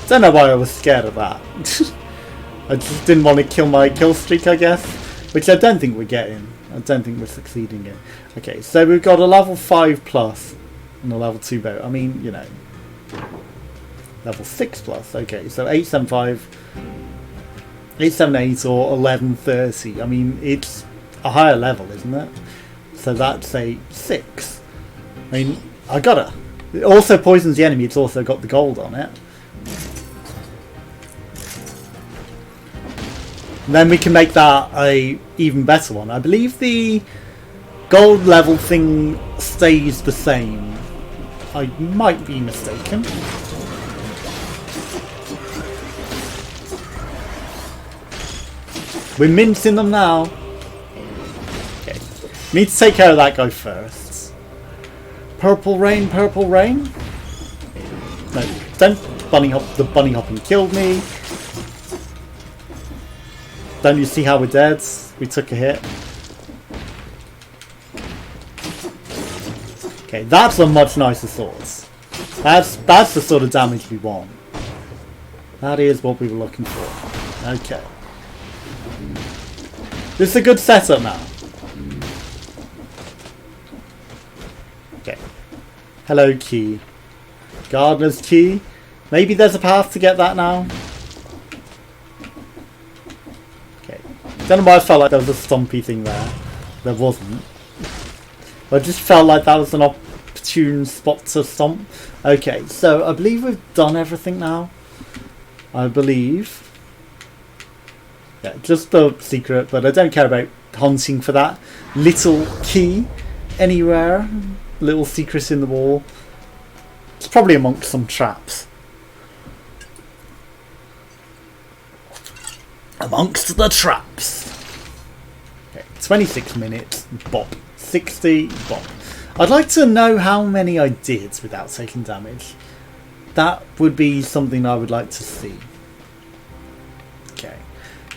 S1: Don't know why I was scared of that. I just didn't want to kill my kill streak, I guess. Which I don't think we're getting. I don't think we're succeeding in. Okay, so we've got a level 5 plus and a level 2 bow. I mean, you know. Level 6 plus. Okay, so 875, 878 or 1130. I mean, it's a higher level, isn't it? So that's a 6. I mean, I gotta. It also poisons the enemy. It's also got the gold on it. And then we can make that a even better one. I believe the gold level thing stays the same. I might be mistaken. We're mincing them now. Okay. Need to take care of that guy first. Purple rain, purple rain. No, don't bunny hop. The bunny hopping killed me. Don't you see how we're dead? We took a hit. Okay, that's a much nicer sword. That's the sort of damage we want. That is what we were looking for. Okay. This is a good setup now. Okay. Hello, key. Gardener's key. Maybe there's a path to get that now. Don't know why I felt like there was a stompy thing there. There wasn't. I just felt like that was an opportune spot to stomp. Okay, so I believe we've done everything now. I believe. Yeah, just the secret, but I don't care about hunting for that little key anywhere. little secret in the wall. It's probably amongst some traps. Amongst the traps. Okay, 26 minutes, bop. 60, bop. I'd like to know how many I did without taking damage. That would be something I would like to see. Okay,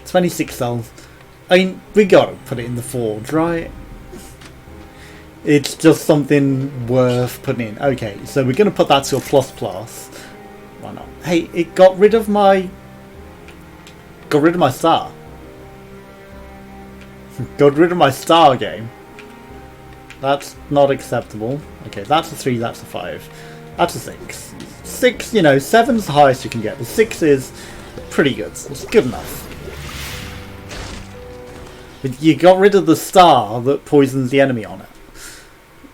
S1: 26 health. I mean, we gotta put it in the forge, right? It's just something worth putting in. Okay, so we're gonna put that to a ++. Why not? Hey, it got rid of my star. Got rid of my star game. That's not acceptable. Okay, that's a 3, that's a 5. That's a 6. 6, you know, 7's the highest you can get. The 6 is pretty good. It's good enough. But you got rid of the star that poisons the enemy on it.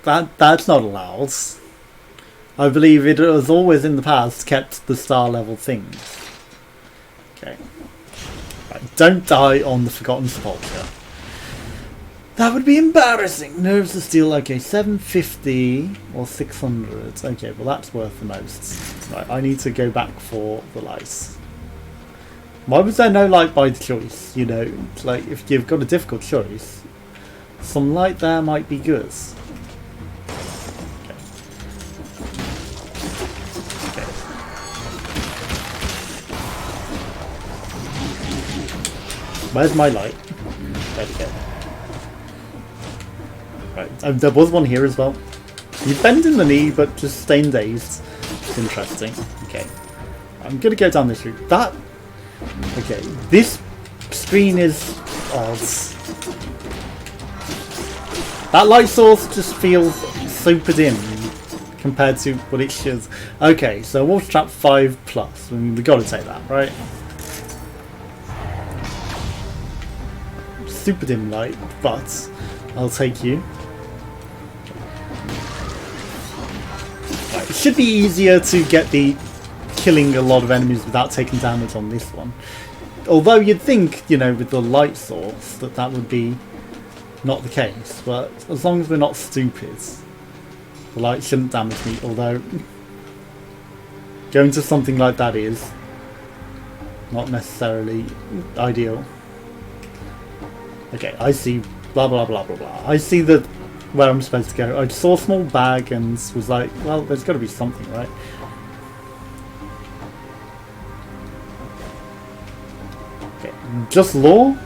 S1: That's not allowed. I believe it has always in the past kept the star level things. Okay. Right, don't die on the Forgotten Sepulchre. That would be embarrassing. Nerves of steel. Okay, 750 or 600. Okay, well that's worth the most. Right, I need to go back for the lice. Why was there no light by choice? You know, like if you've got a difficult choice, some light there might be good. Okay. Okay. Where's my light? There we go. Right, there was one here as well. You bend in the knee, but just staying dazed. It's interesting. Okay, I'm gonna go down this route. That. Okay, this screen is odd. That light source just feels super dim compared to what it should. Okay, so water trap 5+. I mean, we got to take that, right? Super dim light, but I'll take you. It should be easier to get the killing a lot of enemies without taking damage on this one. Although you'd think, you know, with the light source that would be not the case. But as long as we're not stupid, the light shouldn't damage me. Although going to something like that is not necessarily ideal. Okay, I see blah blah blah blah blah. I see that where I'm supposed to go. I saw a small bag and was like, well, there's got to be something, right? Okay, just lore?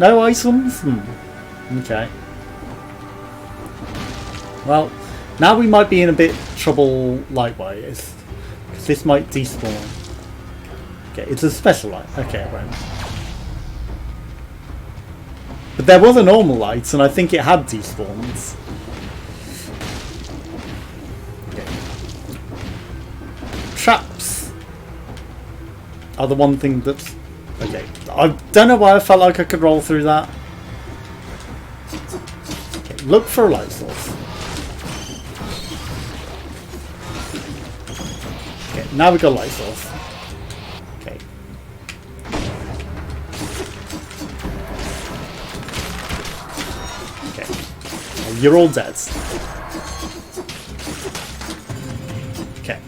S1: No items? Okay. Well, now we might be in a bit trouble light-wise, because this might despawn. Okay, it's a special light. Okay, right. But there was a normal light, and I think it had despawns. Okay. Traps are the one thing that's... Okay, I don't know why I felt like I could roll through that. Okay, look for a light source. Okay, now we've got a light source. Okay. You're all dead. Okay.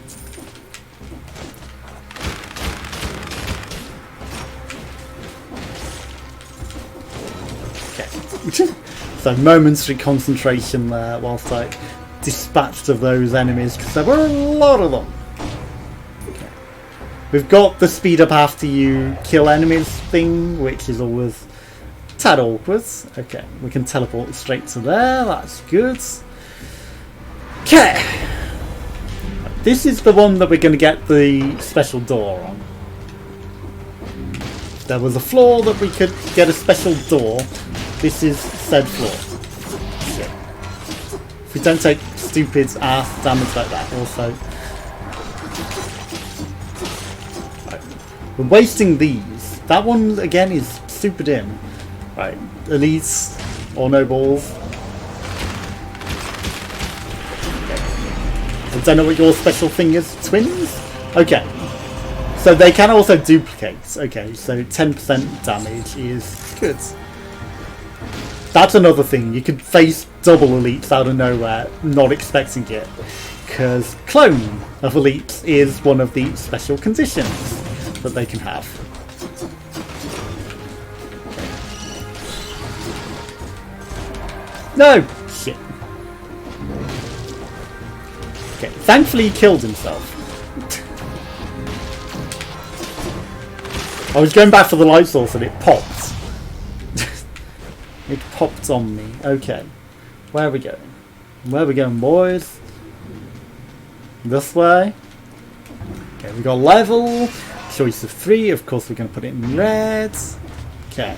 S1: Okay. So momentary concentration there whilst I dispatched of those enemies, because there were a lot of them. Okay. We've got the speed up after you kill enemies thing, which is always tad awkward. Okay, we can teleport straight to there. That's good. Okay, this is the one that we're going to get the special door on. There was a floor that we could get a special door. This is said floor. Okay. If we don't take stupid ass damage like that, also. Right. We're wasting these. That one again is super dim. Right, elites or no balls. Okay. I don't know what your special thing is. Twins? Okay. So they can also duplicate. Okay, so 10% damage is good. That's another thing. You could face double elites out of nowhere, not expecting it. Because clone of elites is one of the special conditions that they can have. No! Shit. Okay, thankfully he killed himself. I was going back for the light source and it popped. It popped on me. Okay. Where are we going? Where are we going, boys? This way. Okay, we got level. Choice of 3. Of course we're going to put it in red. Okay.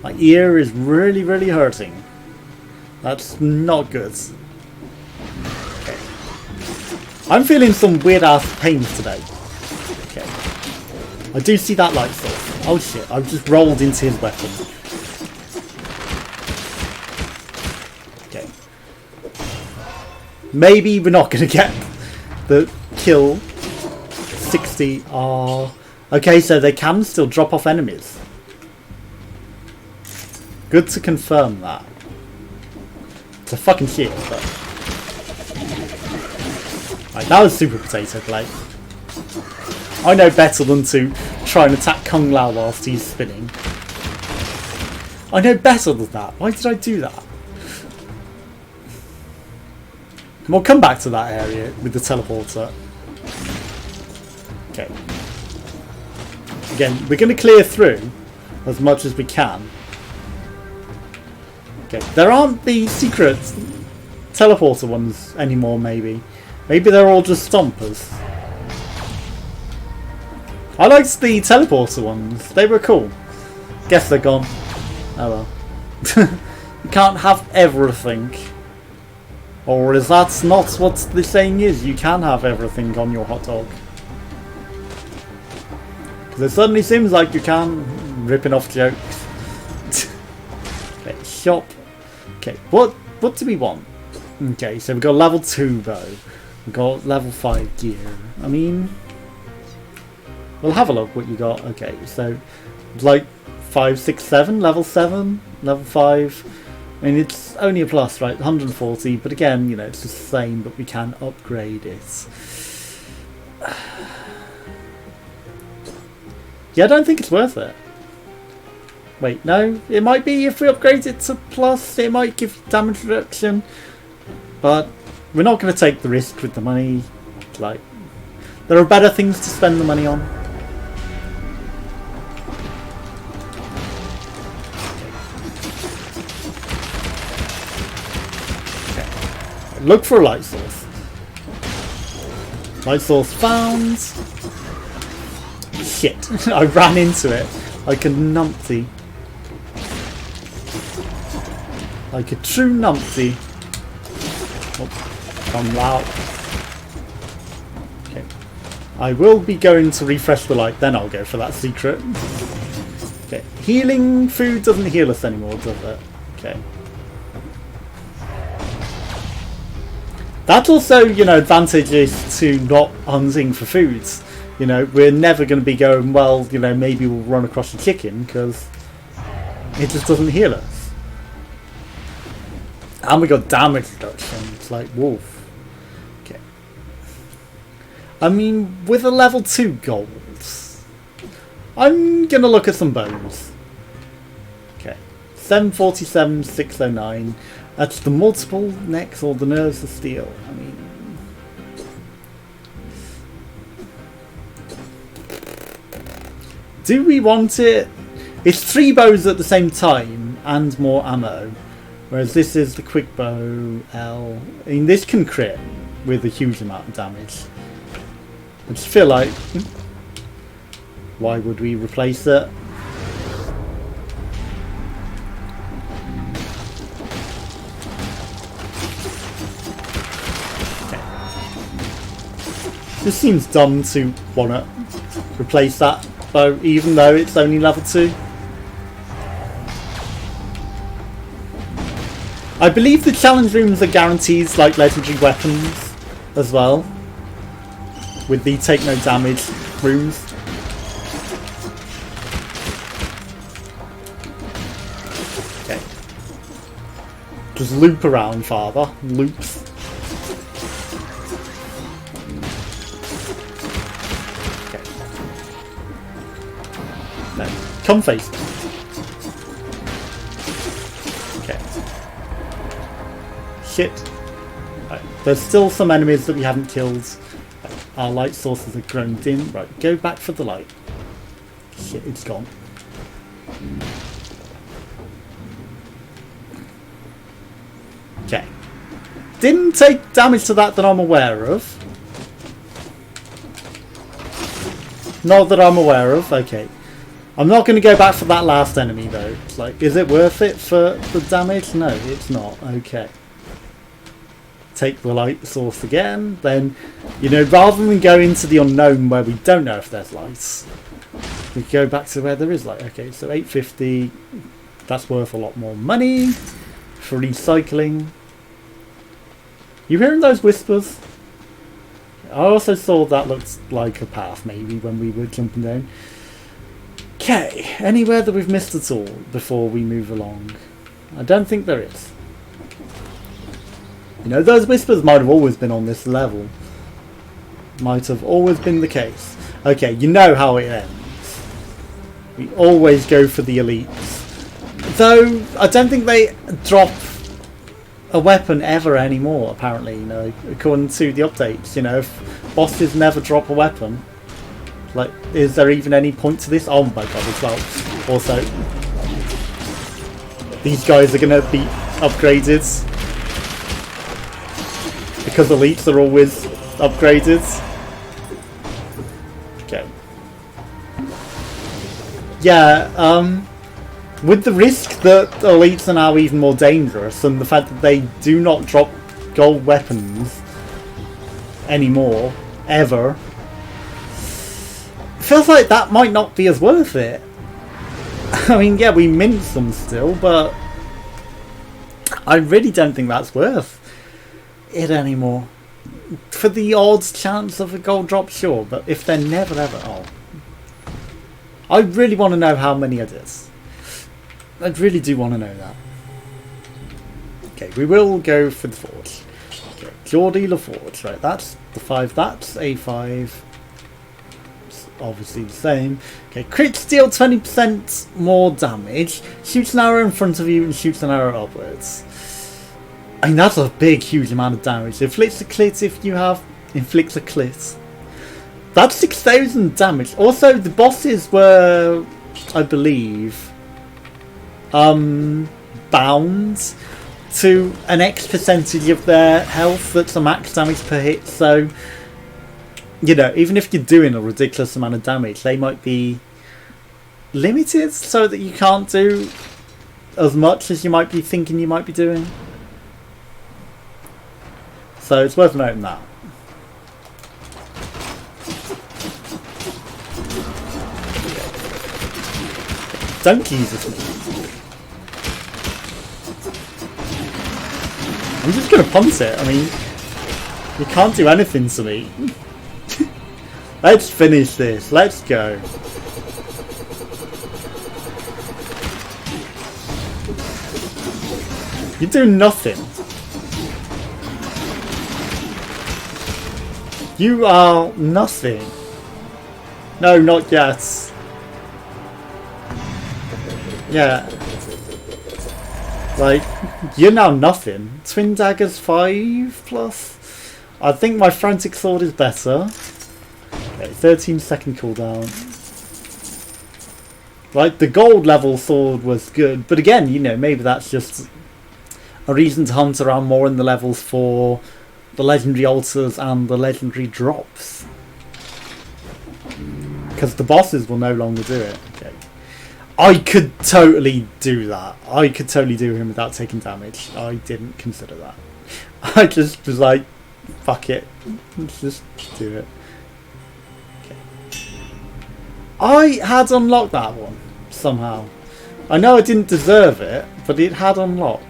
S1: My ear is really, really hurting. That's not good. Okay. I'm feeling some weird ass pains today. Okay. I do see that light source. Oh shit, I've just rolled into his weapon. Okay. Maybe we're not going to get the kill. 60 are... Okay, so they can still drop off enemies. Good to confirm that. It's a fucking shield, but... Right, that was super potato play. I know better than to try and attack Kung Lao whilst he's spinning. I know better than that. Why did I do that? We'll come back to that area with the teleporter. Okay. Again, we're going to clear through as much as we can. Okay, there aren't the secret teleporter ones anymore, maybe. Maybe they're all just stompers. I liked the teleporter ones. They were cool. Guess they're gone. Oh well. You can't have everything. Or is that not what the saying is? You can have everything on your hot dog. Because it certainly seems like you can. Ripping off jokes. Okay, shop. Okay, what do we want? Okay, so we've got level 2 bow. We've got level 5 gear. I mean... We'll have a look what you got. Okay, so... Like 5, 6, 7, level 7, level 5... I mean, it's only a plus, right? 140, but again, you know, it's the same, but we can upgrade it. Yeah, I don't think it's worth it. Wait, no, it might be if we upgrade it to plus, it might give damage reduction, but we're not going to take the risk with the money. Like, there are better things to spend the money on. Look for a light source. Light source found. Shit, I ran into it like a numpty. Like a true numpty. Oh, come loud. Okay. I will be going to refresh the light, then I'll go for that secret. Okay. Healing food doesn't heal us anymore, does it? Okay. That's also, you know, advantages to not hunting for foods. You know, we're never going to be going, well, you know, maybe we'll run across a chicken, because it just doesn't heal us. And we got damage reduction. It's like wolf. Okay. I mean, with a level 2 gold, I'm going to look at some bones. Okay. 747, 609. That's the multiple necks or the nerves of steel. I mean... Do we want it? It's 3 bows at the same time and more ammo. Whereas this is the quick bow L. I mean, this can crit with a huge amount of damage. I just feel like... Why would we replace it? Just seems dumb to want to replace that bow, even though it's only level 2. I believe the challenge rooms are guarantees like legendary weapons as well, with the take no damage rooms. Okay. Just loop around, father. Loops. Okay. No. Come face me. Okay. Shit. Right. There's still some enemies that we haven't killed. Our light sources are grown dim. Right, go back for the light. Shit, it's gone. Okay. Didn't take damage to that I'm aware of. Not that I'm aware of. Okay. I'm not going to go back for that last enemy though. It's like, is it worth it for the damage? No, it's not. Okay. Take the light source again. Then, you know, rather than go into the unknown where we don't know if there's lights, we go back to where there is light. Okay, so 850. That's worth a lot more money for recycling. You hearing those whispers? I also saw that looked like a path maybe when we were jumping down. Okay, anywhere that we've missed at all before we move along? I don't think there is. You know, those whispers might have always been on this level. Might have always been the case. Okay, you know how it ends. We always go for the elites. Though, I don't think they drop a weapon ever anymore, apparently, you know, according to the updates. You know, if bosses never drop a weapon, like, is there even any point to this? Oh my god, as well. Also, these guys are going to be upgraded because elites are always upgraded. Okay. Yeah, with the risk that elites are now even more dangerous and the fact that they do not drop gold weapons anymore, ever, it feels like that might not be as worth it. I mean, yeah, we mint them still, but I really don't think that's worth it anymore. For the odds chance of a gold drop, sure, but if they're never ever... Oh. I really want to know how many it is. I really do want to know that. Okay, we will go for the forge. Okay, Geordie LaForge, right, that's the 5, that's A5. It's obviously the same. Okay, crits deal 20% more damage, shoots an arrow in front of you and shoots an arrow upwards. I mean, that's a big, huge amount of damage. Inflicts a clit if you have... Inflicts a clit. That's 6,000 damage. Also, the bosses were, I believe... bound to an X percentage of their health that's a max damage per hit, so you know, even if you're doing a ridiculous amount of damage, they might be limited so that you can't do as much as you might be thinking you might be doing. So it's worth noting that. Don't use this. I'm just going to punt it. I mean, you can't do anything to me. Let's finish this. Let's go. You do nothing. You are nothing. No, not yet. Yeah. Like, you're now nothing. Twin daggers 5 plus. I think my frantic sword is better. Okay, 13-second cooldown. Like, the gold level sword was good, but again, you know, maybe that's just a reason to hunt around more in the levels for the legendary altars and the legendary drops. Because the bosses will no longer do it. Okay. I could totally do that. I could totally do him without taking damage. I didn't consider that. I just was like, fuck it. Let's just do it. Okay. I had unlocked that one, somehow. I know I didn't deserve it, but it had unlocked.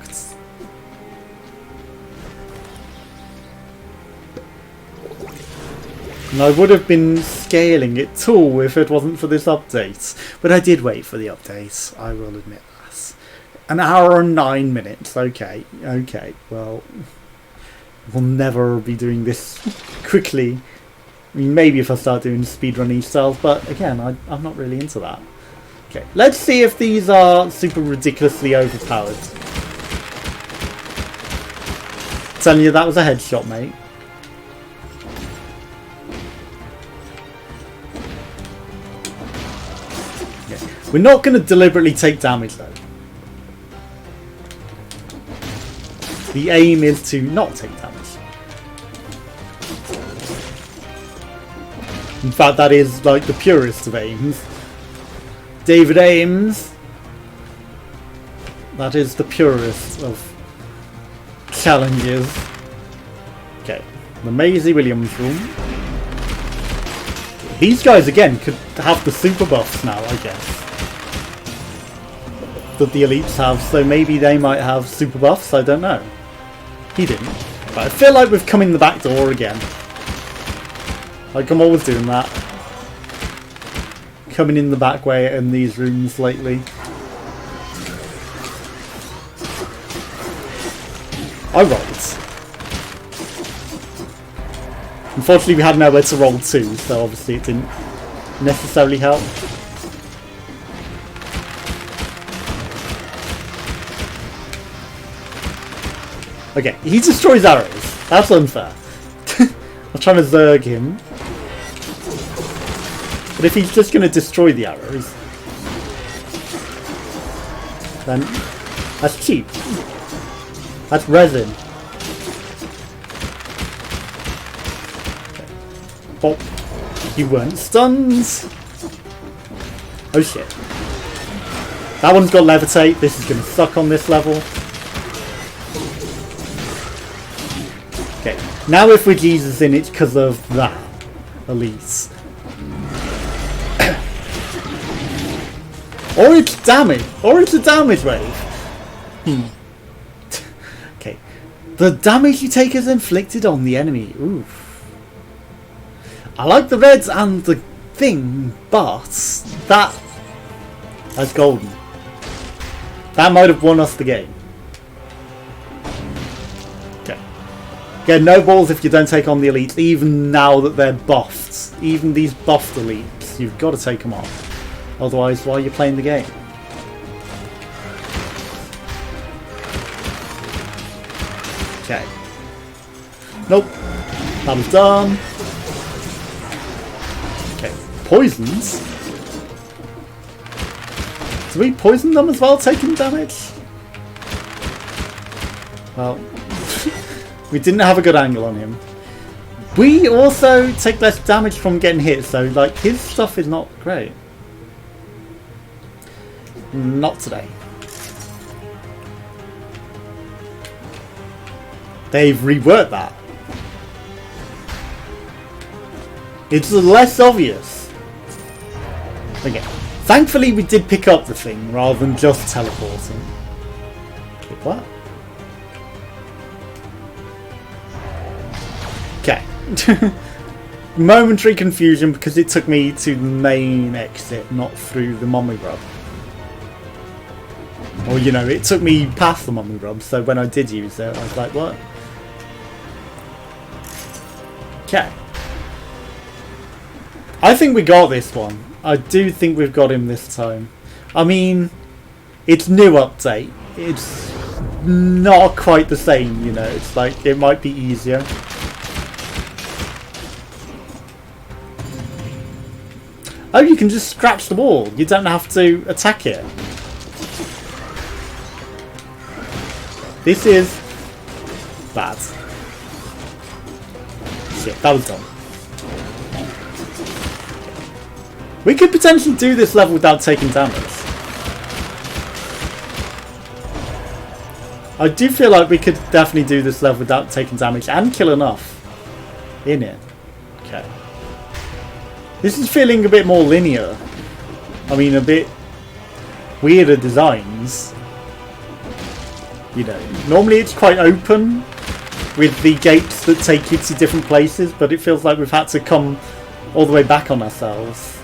S1: And I would have been scaling it too if it wasn't for this update. But I did wait for the update, I will admit that. An hour and 9 minutes. Okay. Well, we'll never be doing this quickly. I mean, maybe if I start doing speedrunning styles, but again, I'm not really into that. Okay, let's see if these are super ridiculously overpowered. Telling you that was a headshot, mate. Okay. We're not going to deliberately take damage though. The aim is to not take damage. In fact, that is like the purest of aims. David aims. That is the purest of challenges. Okay, the Maisie Williams room. These guys again could have the super buffs now, I guess, that the elites have, so maybe they might have super buffs, I don't know. He didn't. But I feel like we've come in the back door again. Like I'm always doing that. Coming in the back way in these rooms lately. I rolled. Unfortunately we had nowhere to roll to, so obviously it didn't necessarily help. Okay, he destroys arrows. That's unfair. I'm trying to zerg him. But if he's just going to destroy the arrows, then that's cheap. That's resin. Oh, you weren't stunned. Oh shit. That one's got levitate. This is going to suck on this level. Okay, now if we're Jesus in, it's because of that. Elise. Or it's damage. Or it's a damage wave. Okay. The damage you take is inflicted on the enemy. Oof. I like the reds and the thing, but that's golden. That might have won us the game. Okay. Get no balls if you don't take on the elites, even now that they're buffed. Even these buffed elites, you've got to take them on. Otherwise, why are you playing the game? Okay. Nope. That was done. Okay. Poisons? Do we poison them as well, taking damage? Well, we didn't have a good angle on him. We also take less damage from getting hit, so like his stuff is not great. Not today. They've reworked that. It's less obvious. Okay. Thankfully we did pick up the thing rather than just teleporting. What? Okay. Momentary confusion because it took me to the main exit, not through the mummy rub. Or, you know, it took me past the mummy rub, so when I did use it, I was like, what? Okay. I think we got this one. I do think we've got him this time. I mean, it's new update. It's not quite the same, you know. It's like, it might be easier. Oh, you can just scratch the wall. You don't have to attack it. This is bad. Shit, that was dumb. We could potentially do this level without taking damage. I do feel like we could definitely do this level without taking damage and kill enough in it. Okay. This is feeling a bit more linear. I mean, a bit weirder designs. You know, normally it's quite open with the gates that take you to different places, but it feels like we've had to come all the way back on ourselves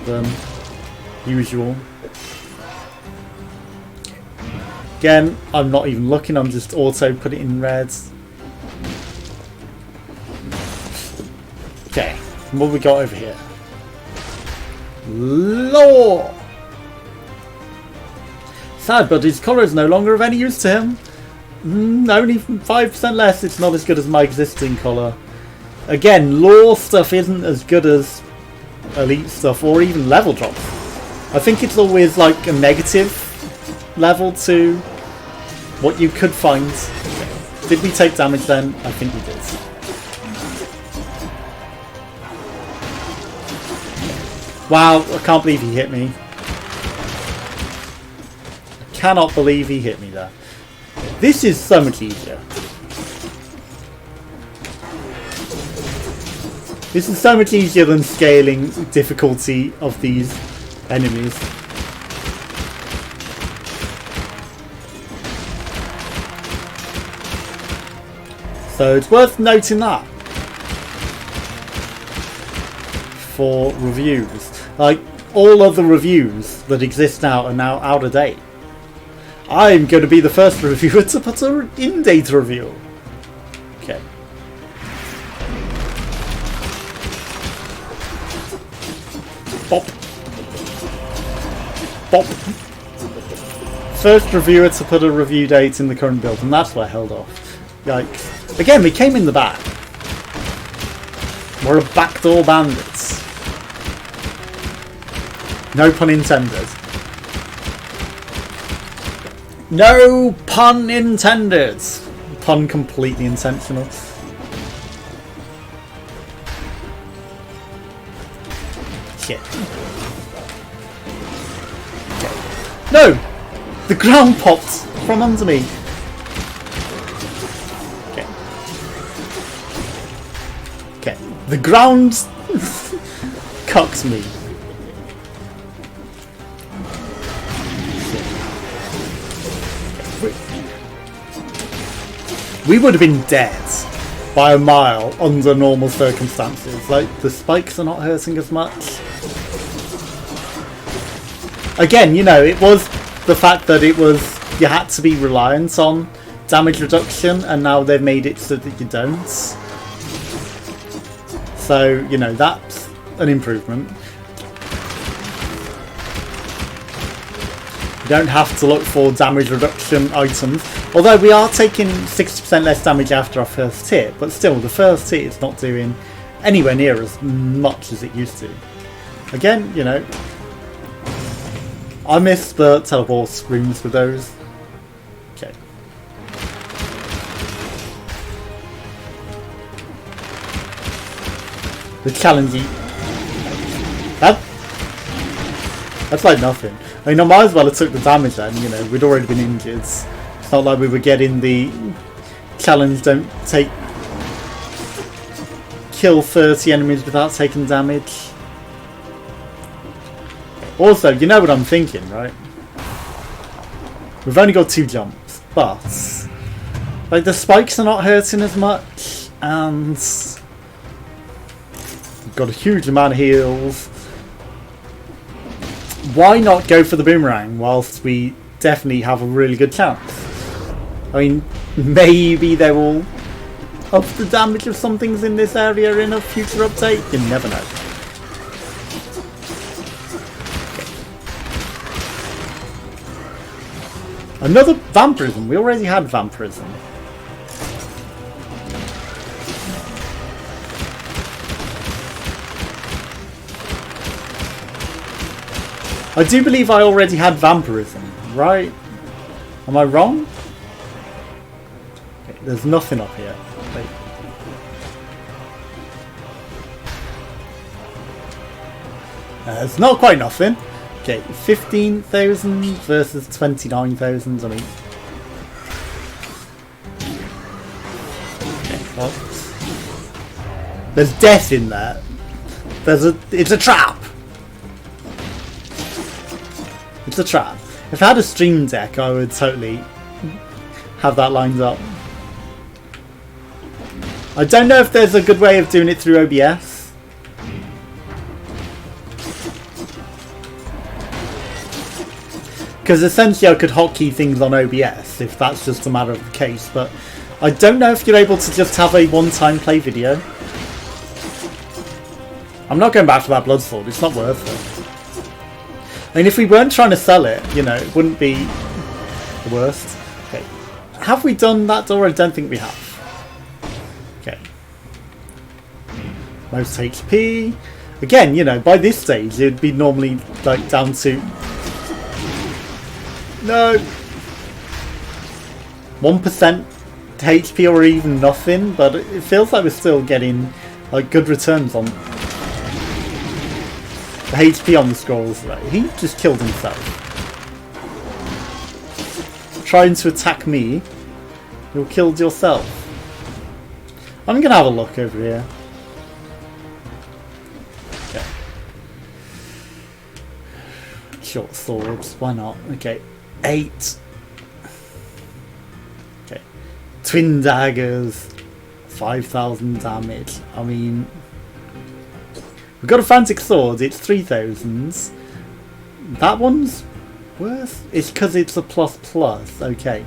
S1: than usual. Again, I'm not even looking, I'm just auto put it in red. Okay, what have we got over here? Law! Sad, but his colour is no longer of any use to him. Only 5% less, it's not as good as my existing colour. Again, law stuff isn't as good as elite stuff or even level drops. I think it's always like a negative level to what you could find. Did we take damage then? I think we did. Wow, I can't believe he hit me. I cannot believe he hit me there. This is so much easier. This is so much easier than scaling difficulty of these enemies. So it's worth noting that for reviews. Like, all other reviews that exist now are now out of date. I'm going to be the first reviewer to put an in-date review. Okay. Bop. Bop. First reviewer to put a review date in the current build, and that's what I held off. Yikes. Again, we came in the back. We're a backdoor bandits. No pun intended. No pun intended. Pun completely intentional. Shit. No! The ground popped from under me. Okay. Okay. The ground cucks me. We would have been dead by a mile under normal circumstances. Like, the spikes are not hurting as much. Again, you know, it was the fact that it was, you had to be reliant on damage reduction, and now they've made it so that you don't. So, you know, that's an improvement. You don't have to look for damage reduction items. Although we are taking 60% less damage after our first hit, but still, the first hit is not doing anywhere near as much as it used to. Again, you know, I miss the teleport rooms with those. Okay. The challenging. That's like nothing. I mean, I might as well have took the damage then, you know, we'd already been injured. It's not like we were getting the challenge, don't take... kill 30 enemies without taking damage. Also, you know what I'm thinking, right? We've only got 2 jumps, but... like, the spikes are not hurting as much, and... we've got a huge amount of heals. Why not go for the boomerang whilst we definitely have a really good chance? I mean, maybe they will up the damage of some things in this area in a future update. You never know. Another vampirism. We already had vampirism. I do believe I already had vampirism, right? Am I wrong? Okay, there's nothing up here. Wait. It's not quite nothing. Okay, 15,000 versus 29,000. I mean, okay, well, there's death in there. It's a trap. It's a trap. If I had a stream deck, I would totally have that lined up. I don't know if there's a good way of doing it through OBS. Because essentially I could hotkey things on OBS if that's just a matter of the case, but I don't know if you're able to just have a one-time play video. I'm not going back to that Bloodsword, it's not worth it. I mean, if we weren't trying to sell it, you know, it wouldn't be the worst. Okay. Have we done that door? I don't think we have. Okay. Most HP. Again, you know, by this stage, it'd be normally, like, down to... No! 1% HP or even nothing, but it feels like we're still getting, like, good returns on... The HP on the scrolls, right? He just killed himself. Trying to attack me, you killed yourself. I'm gonna have a look over here. Okay. Short swords, why not? Okay, 8. Okay, twin daggers, 5,000 damage. I mean, we've got a frantic sword. It's 3,000. That one's worth. It's because it's a plus. Okay,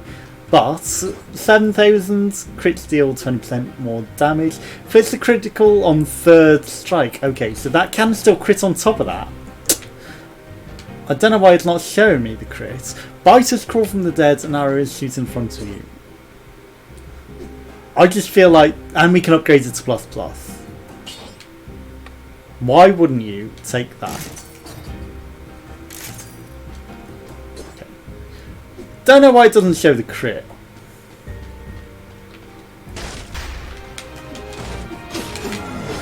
S1: but 7,000 crits deal 20% more damage. If it's a critical on 3rd strike, okay, so that can still crit on top of that. I don't know why it's not showing me the crit. Biters crawl from the dead and arrows shoot in front of you. I just feel like, and we can upgrade it to plus. Why wouldn't you take that? Okay. Don't know why it doesn't show the crit.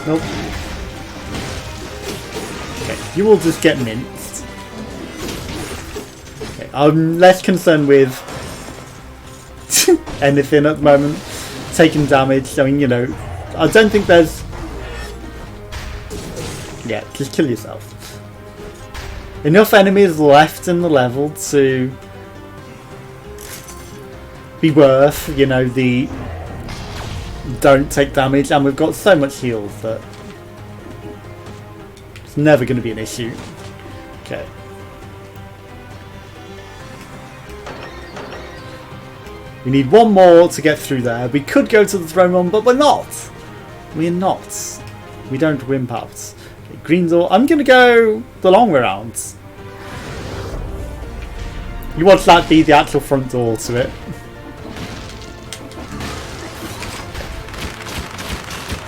S1: Nope. Okay, you will just get minced. Okay, I'm less concerned with anything at the moment. Taking damage, I mean, you know, I don't think there's... Yeah, just kill yourself. Enough enemies left in the level to be worth, you know, the don't take damage, and we've got so much heals that it's never going to be an issue. Okay. We need one more to get through there. We could go to the throne room, but we're not. We're not. We don't wimp out. Okay, green door. I'm going to go the long way around. You watch that be the actual front door to it.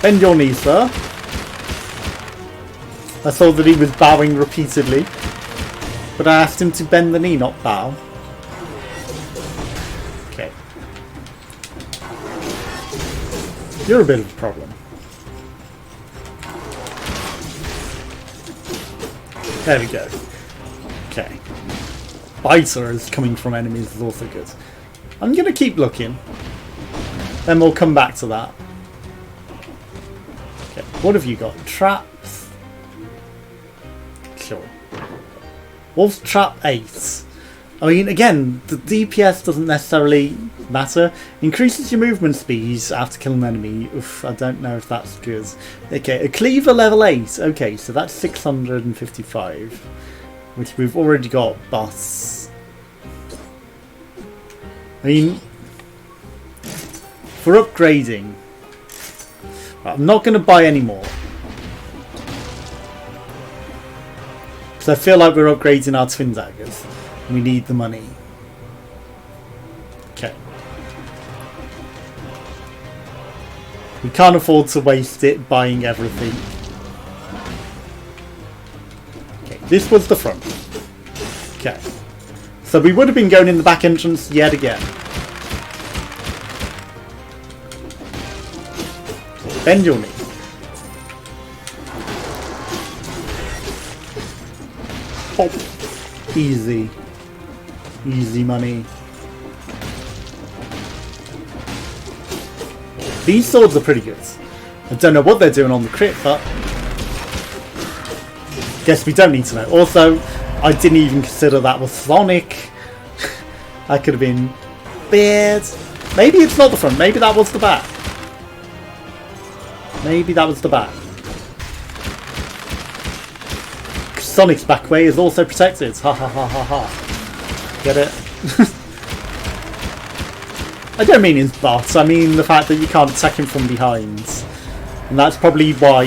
S1: Bend your knee, sir. I saw that he was bowing repeatedly, but I asked him to bend the knee, not bow. Okay. You're a bit of a problem. There we go. Okay. Biter is coming from enemies is also good. I'm going to keep looking. Then we'll come back to that. Okay, what have you got? Traps? Sure. Wolf's Trap 8. I mean, again, the DPS doesn't necessarily matter. Increases your movement speed after killing an enemy. Oof, I don't know if that's good. Okay, a Cleaver level 8. Okay, so that's 655. Which we've already got, but... I mean... For upgrading... I'm not going to buy any more. Because I feel like we're upgrading our twin daggers. We need the money. Okay. We can't afford to waste it buying everything. Okay, this was the front. Okay. So we would have been going in the back entrance yet again. Bend your knee. Pop. Easy. Easy money. These swords are pretty good. I don't know what they're doing on the crit, but guess we don't need to know. Also, I didn't even consider that was Sonic. That could have been Beard. Maybe it's not the front. Maybe that was the back. Maybe that was the back. Sonic's back way is also protected. Ha ha ha ha ha. Get it? I don't mean his boss, I mean the fact that you can't attack him from behind. And that's probably why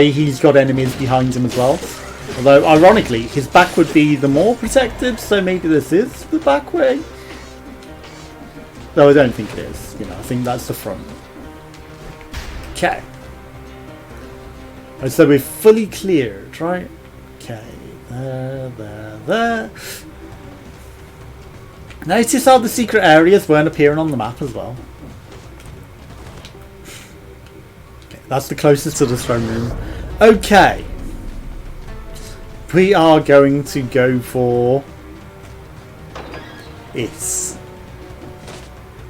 S1: he's got enemies behind him as well. Although, ironically, his back would be the more protected, so maybe this is the back way. Though I don't think it is. You know, I think that's the front. Okay. So we're fully cleared, right? Okay. There. Notice how the secret areas weren't appearing on the map as well. Okay, that's the closest to the throne room. Okay. We are going to go for it.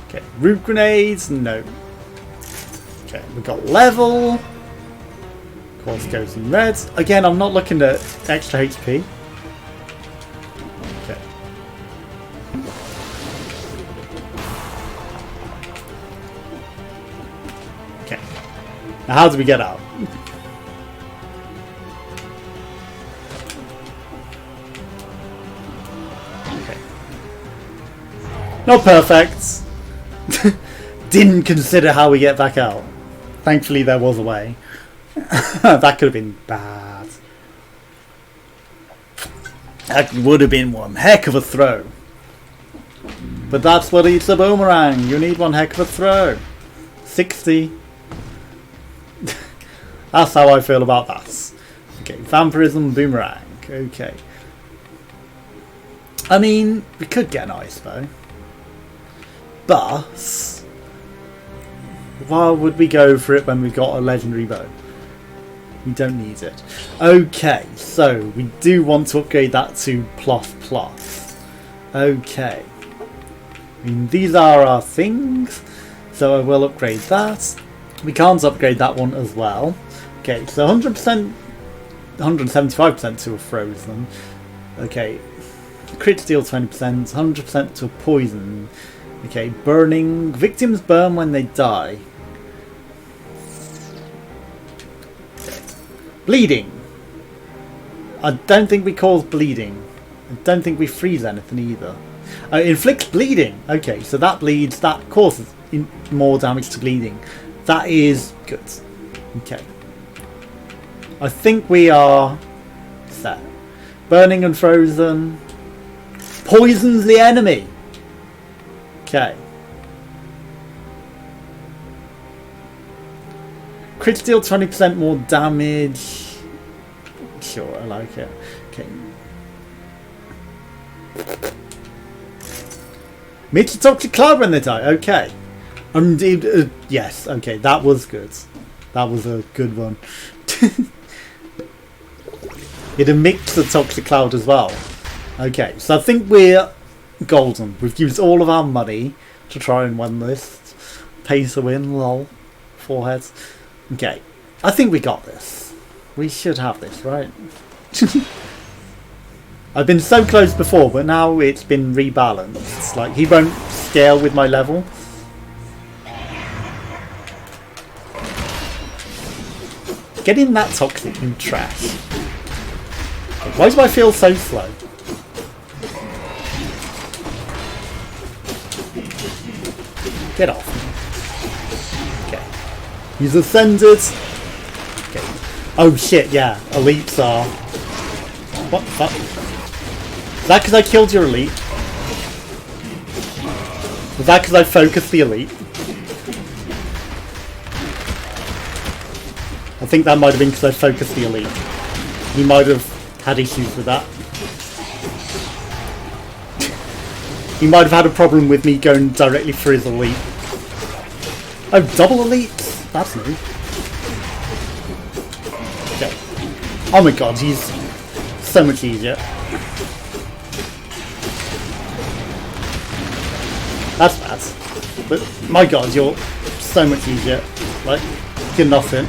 S1: Okay, root grenades, no. Okay, we've got level. Of course, goes in red. Again, I'm not looking at extra HP. Okay. Okay. Now, how do we get out? Okay. Not perfect. Didn't consider how we get back out. Thankfully, there was a way. That could have been bad. That would have been one heck of a throw. But that's what eats a boomerang. You need one heck of a throw. 60. That's how I feel about that. Okay, vampirism boomerang. Okay. I mean, we could get an ice bow. But why would we go for it when we've got a legendary bow? We don't need it. Okay, so we do want to upgrade that to ++. Okay. I mean, these are our things, so I will upgrade that. We can't upgrade that one as well. Okay, so 100%, 175% to a frozen. Okay, crit steal 20%, 100% to a poison. Okay, burning. Victims burn when they die. Okay. Bleeding. I don't think we cause bleeding. I don't think we freeze anything either. Inflicts bleeding. Okay, so that bleeds. That causes more damage to bleeding. That is good. Okay. I think we are set. Burning and frozen. Poisons the enemy. Okay. Crit deal 20% more damage. Sure, I like it. Okay. Meet the toxic cloud when they die. Okay. Indeed, yes. Okay, that was good. That was a good one. It emits the toxic cloud as well. Okay, so I think we're golden. We've used all of our money to try and win this. Pay to win, lol. Foreheads. Okay, I think we got this. We should have this, right? I've been so close before, but now it's been rebalanced. It's like he won't scale with my level. Getting that toxic in trash. Why do I feel so slow? Get off. Okay. He's ascended. Okay. Oh shit, yeah. Elites are. What the fuck? Is that because I killed your elite? Was that because I focused the elite? I think that might have been because I focused the elite. He might have had issues with that. He might have had a problem with me going directly for his elite. Oh, double elites? That's new. Okay. Oh my god, he's so much easier. That's bad. But my god, you're so much easier. Like, you're nothing.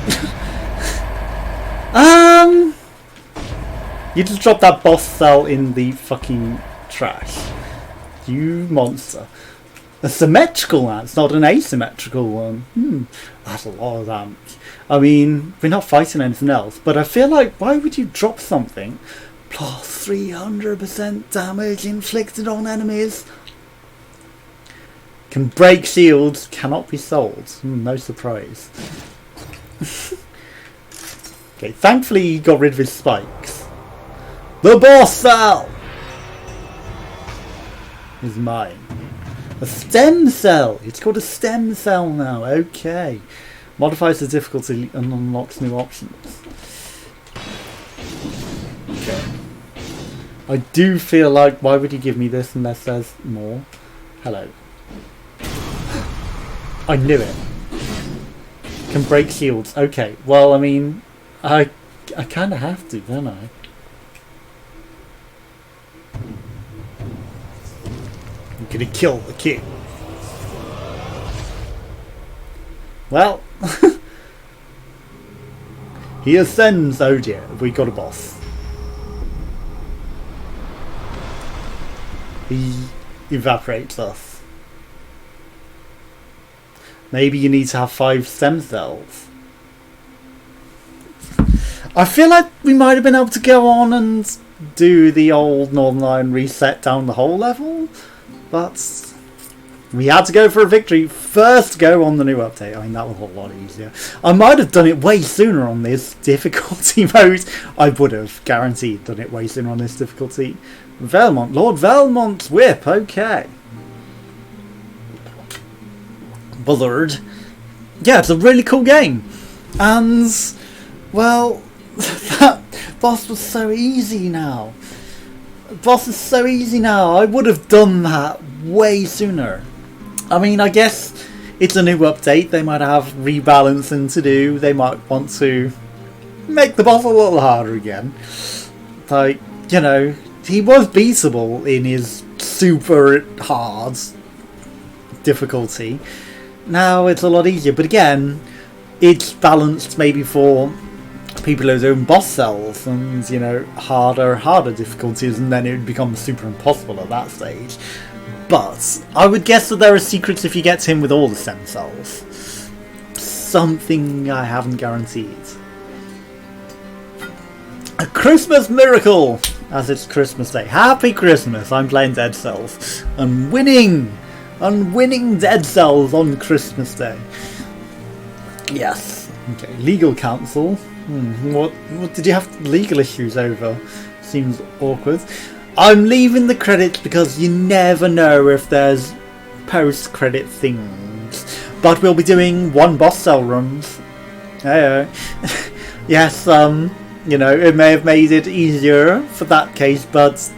S1: You just dropped that boss cell in the fucking trash. You monster. A symmetrical one, it's not an asymmetrical one. That's a lot of damage. I mean, we're not fighting anything else, but I feel like, why would you drop something Plus 300% damage inflicted on enemies. Can break shields, cannot be sold. No surprise. Okay, thankfully he got rid of his spikes. The boss cell is mine. A stem cell. It's called a stem cell now. Okay. Modifies the difficulty and unlocks new options. Okay. I do feel like, why would you give me this unless there's more? Hello. I knew it. Can break shields. Okay. Well, I mean, I kind of have to, don't I? I'm gonna kill the king. Well, he ascends. Oh dear, we got a boss. He evaporates us. Maybe you need to have 5 stem cells. I feel like we might have been able to go on and do the old Northern Iron reset down the whole level, but we had to go for a victory. First go on the new update. I mean, that was a lot easier. I might have done it way sooner on this difficulty mode. I would have guaranteed done it way sooner on this difficulty. Velmont, Lord Velmont's whip. Okay. Bullard. Yeah, it's a really cool game. And, well, that boss was so easy now. Boss is so easy now. I would have done that way sooner. I mean, I guess it's a new update. They might have rebalancing to do. They might want to make the boss a little harder again. Like, you know, he was beatable in his super hard difficulty. Now it's a lot easier. But again, it's balanced maybe for people who are doing boss cells and, you know, harder difficulties, and then it would become super impossible at that stage. But I would guess that there are secrets if you get to him with all the stem cells. Something I haven't guaranteed. A Christmas miracle, as it's Christmas Day. Happy Christmas! I'm playing Dead Cells and winning Dead Cells on Christmas Day. Yes. Okay. Legal counsel. What did you have legal issues over? Seems awkward. I'm leaving the credits because you never know if there's post-credit things. But we'll be doing 1 boss cell runs. Hey. Yes, you know, it may have made it easier for that case, but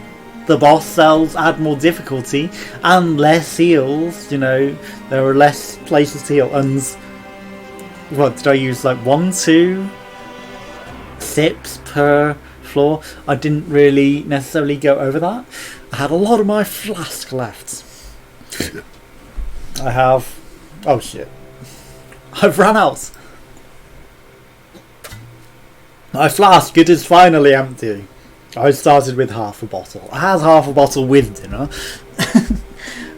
S1: the boss cells add more difficulty and less heals. You know, there are less places to heal. And what did I use? Like 1-2 sips per floor. I didn't really necessarily go over that. I had a lot of my flask left. I have... oh shit. I've run out. My flask, it is finally empty. I started with half a bottle. I had half a bottle with dinner.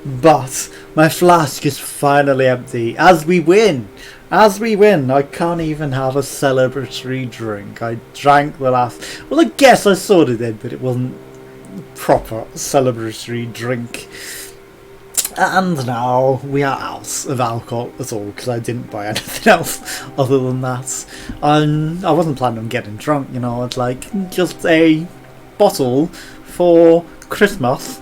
S1: But my flask is finally empty. As we win, I can't even have a celebratory drink. I drank the last... well, I guess I sort of did, but it wasn't proper celebratory drink. And now we are out of alcohol at all, because I didn't buy anything else other than that. I wasn't planning on getting drunk, you know. It's like just a bottle for Christmas,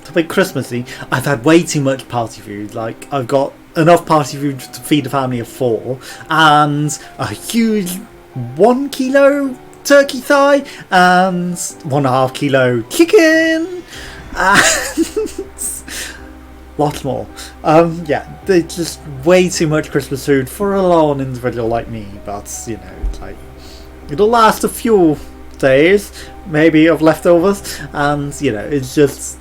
S1: to be Christmassy. I've had way too much party food. Like, I've got enough party food to feed a family of 4, and a huge 1 kilo turkey thigh and 1.5 kilo chicken and lots more. Yeah, there's just way too much Christmas food for a lone individual like me, but you know, like, it'll last a few days maybe of leftovers, and you know, it's just,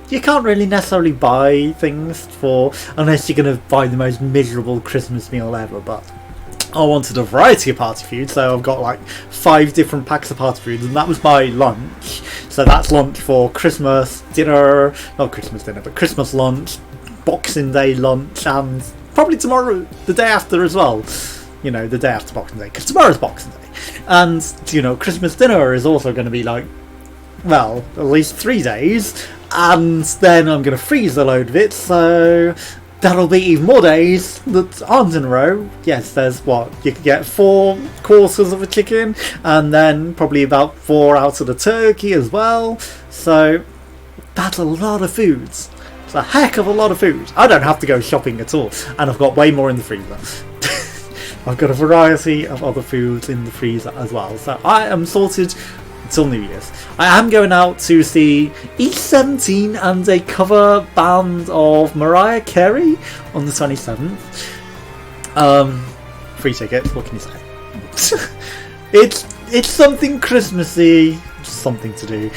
S1: you can't really necessarily buy things for, unless you're going to buy the most miserable Christmas meal ever. But I wanted a variety of party food, so I've got like 5 different packs of party food, and that was my lunch. So that's lunch for Christmas dinner, not Christmas dinner, but Christmas lunch, Boxing Day lunch, and probably tomorrow, the day after as well. You know, the day after Boxing Day, because tomorrow's Boxing Day. And, you know, Christmas dinner is also going to be like well, at least 3 days, and then I'm going to freeze a load of it, so that'll be even more days that aren't in a row. Yes, there's what? You can get 4 quarters of a chicken, and then probably about 4 out of the turkey as well, so that's a lot of foods. It's a heck of a lot of food. I don't have to go shopping at all, and I've got way more in the freezer. I've got a variety of other foods in the freezer as well, so I am sorted until New Year's. I am going out to see E17 and a cover band of Mariah Carey on the 27th. Free tickets, what can you say? It's something Christmassy, just something to do.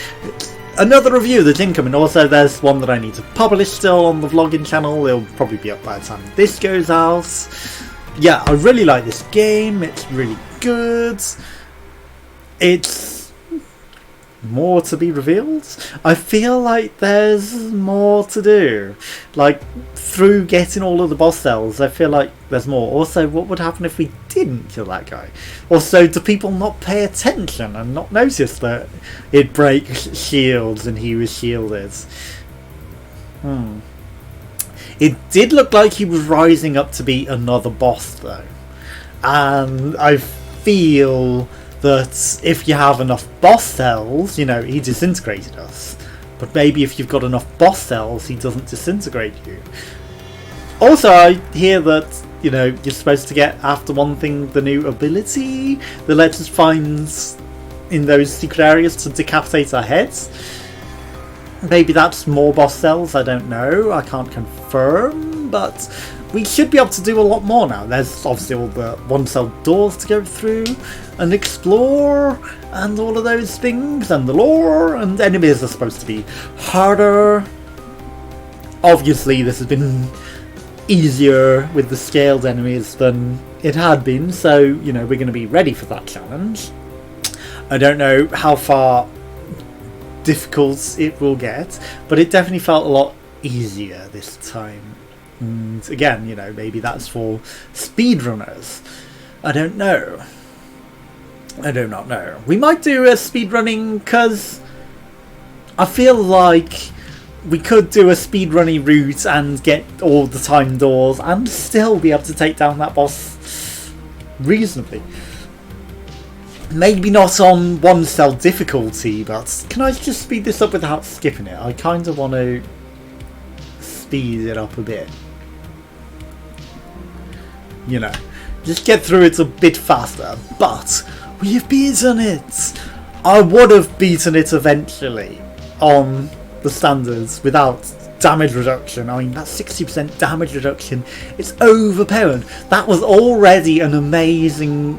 S1: Another review that's incoming. Also, there's one that I need to publish still on the vlogging channel. It'll probably be up by the time this goes out. Yeah, I really like this game. It's really good. It's more to be revealed. I feel like there's more to do. Like, through getting all of the boss cells, I feel like there's more. Also, what would happen if we didn't kill that guy? Also, do people not pay attention and not notice that it breaks shields and he was shielded? It did look like he was rising up to be another boss though. And I feel that if you have enough boss cells, you know, he disintegrated us. But maybe if you've got enough boss cells, he doesn't disintegrate you. Also, I hear that, you know, you're supposed to get, after one thing, the new ability that lets us find in those secret areas to decapitate our heads. Maybe that's more boss cells, I don't know, I can't confirm, but we should be able to do a lot more now. There's obviously all the 1-cell doors to go through and explore and all of those things, and the lore, and enemies are supposed to be harder. Obviously this has been easier with the scaled enemies than it had been, so you know, we're going to be ready for that challenge. I don't know how far difficult it will get, but it definitely felt a lot easier this time. And again, you know, maybe that's for speedrunners. I don't know. I do not know. We might do a speedrunning, because I feel like we could do a speedrunning route and get all the time doors and still be able to take down that boss reasonably. Maybe not on 1-cell difficulty, but can I just speed this up without skipping it? I kind of want to speed it up a bit. You know, just get through it a bit faster. But we have beaten it! I would have beaten it eventually on the standards without damage reduction. I mean, that 60% damage reduction, it's overpowered. That was already an amazing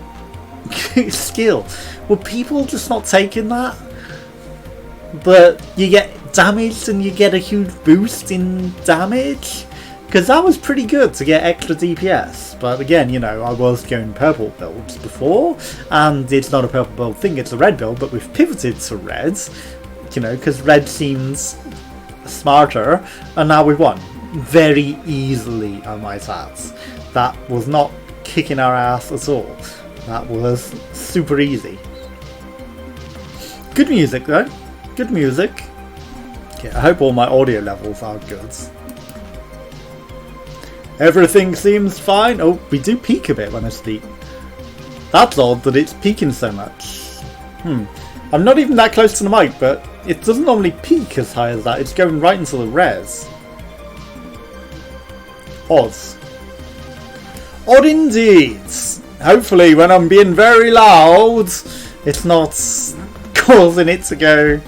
S1: skill. Were people just not taking that? But you get damaged and you get a huge boost in damage? Because that was pretty good to get extra DPS. But again, you know, I was going purple builds before, and it's not a purple build thing, it's a red build, but we've pivoted to red, you know, because red seems smarter, and now we've won. Very easily, I might add. That was not kicking our ass at all. That was super easy. Good music though. Good music. Okay, I hope all my audio levels are good. Everything seems fine. Oh, we do peak a bit when I speak. That's odd that it's peaking so much. I'm not even that close to the mic, but it doesn't normally peak as high as that. It's going right into the res. Odd. Odd indeed. Hopefully when I'm being very loud, it's not causing it to go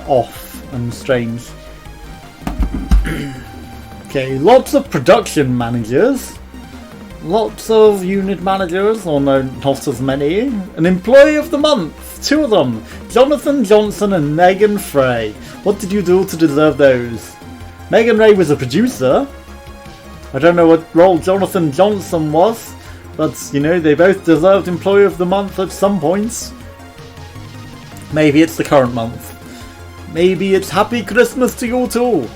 S1: off and strange. Okay, lots of production managers. Lots of unit managers, or no, not as many. An employee of the month, 2 of them. Jonathan Johnson and Megan Frey. What did you do to deserve those? Megan Ray was a producer. I don't know what role Jonathan Johnson was, but you know, they both deserved employee of the month at some points. Maybe it's the current month. Maybe it's Happy Christmas to you too.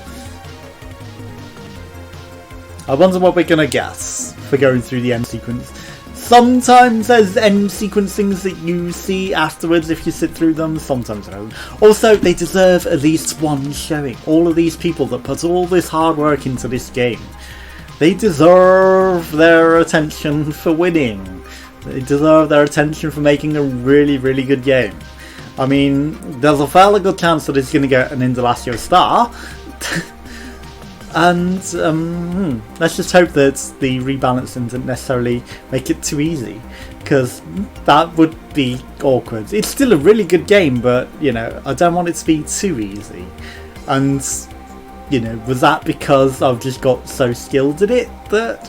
S1: I wonder what we're gonna guess for going through the end sequence. Sometimes there's end sequencings that you see afterwards if you sit through them, sometimes no. Also, they deserve at least one showing. All of these people that put all this hard work into this game, they deserve their attention for winning. They deserve their attention for making a really, really good game. I mean, there's a fairly good chance that it's going to get an Indelacio star. And let's just hope that the rebalancing didn't necessarily make it too easy, because that would be awkward. It's still a really good game, but you know, I don't want it to be too easy. And you know, was that because I've just got so skilled at it that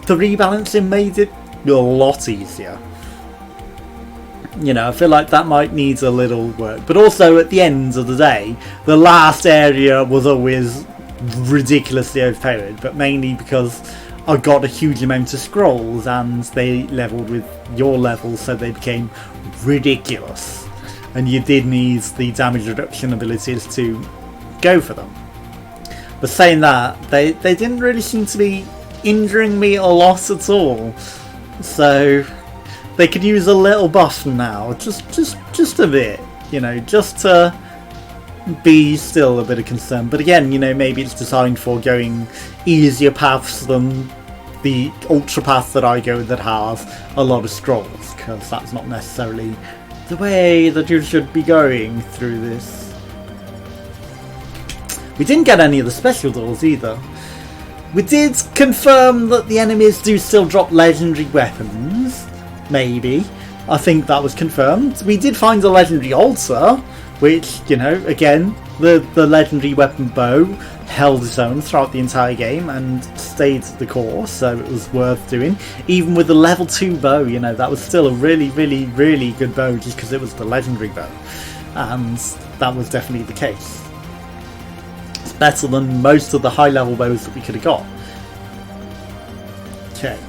S1: the rebalancing made it a lot easier? You know, I feel like that might need a little work. But also, at the end of the day, the last area was always ridiculously overpowered, but mainly because I got a huge amount of scrolls and they leveled with your level, so they became ridiculous. And you did need the damage reduction abilities to go for them. But saying that, they didn't really seem to be injuring me a lot at all. So they could use a little buff now, just a bit, you know, just to be still a bit of concern. But again, you know, maybe it's designed for going easier paths than the ultra path that I go that has a lot of scrolls, because that's not necessarily the way that you should be going through this. We didn't get any of the special doors either. We did confirm that the enemies do still drop legendary weapons. Maybe. I think that was confirmed. We did find a legendary altar, which, you know, again, the legendary weapon bow held its own throughout the entire game and stayed the course, so it was worth doing. Even with the level 2 bow, you know, that was still a really, really, really good bow just because it was the legendary bow. And that was definitely the case. It's better than most of the high level bows that we could have got. Okay.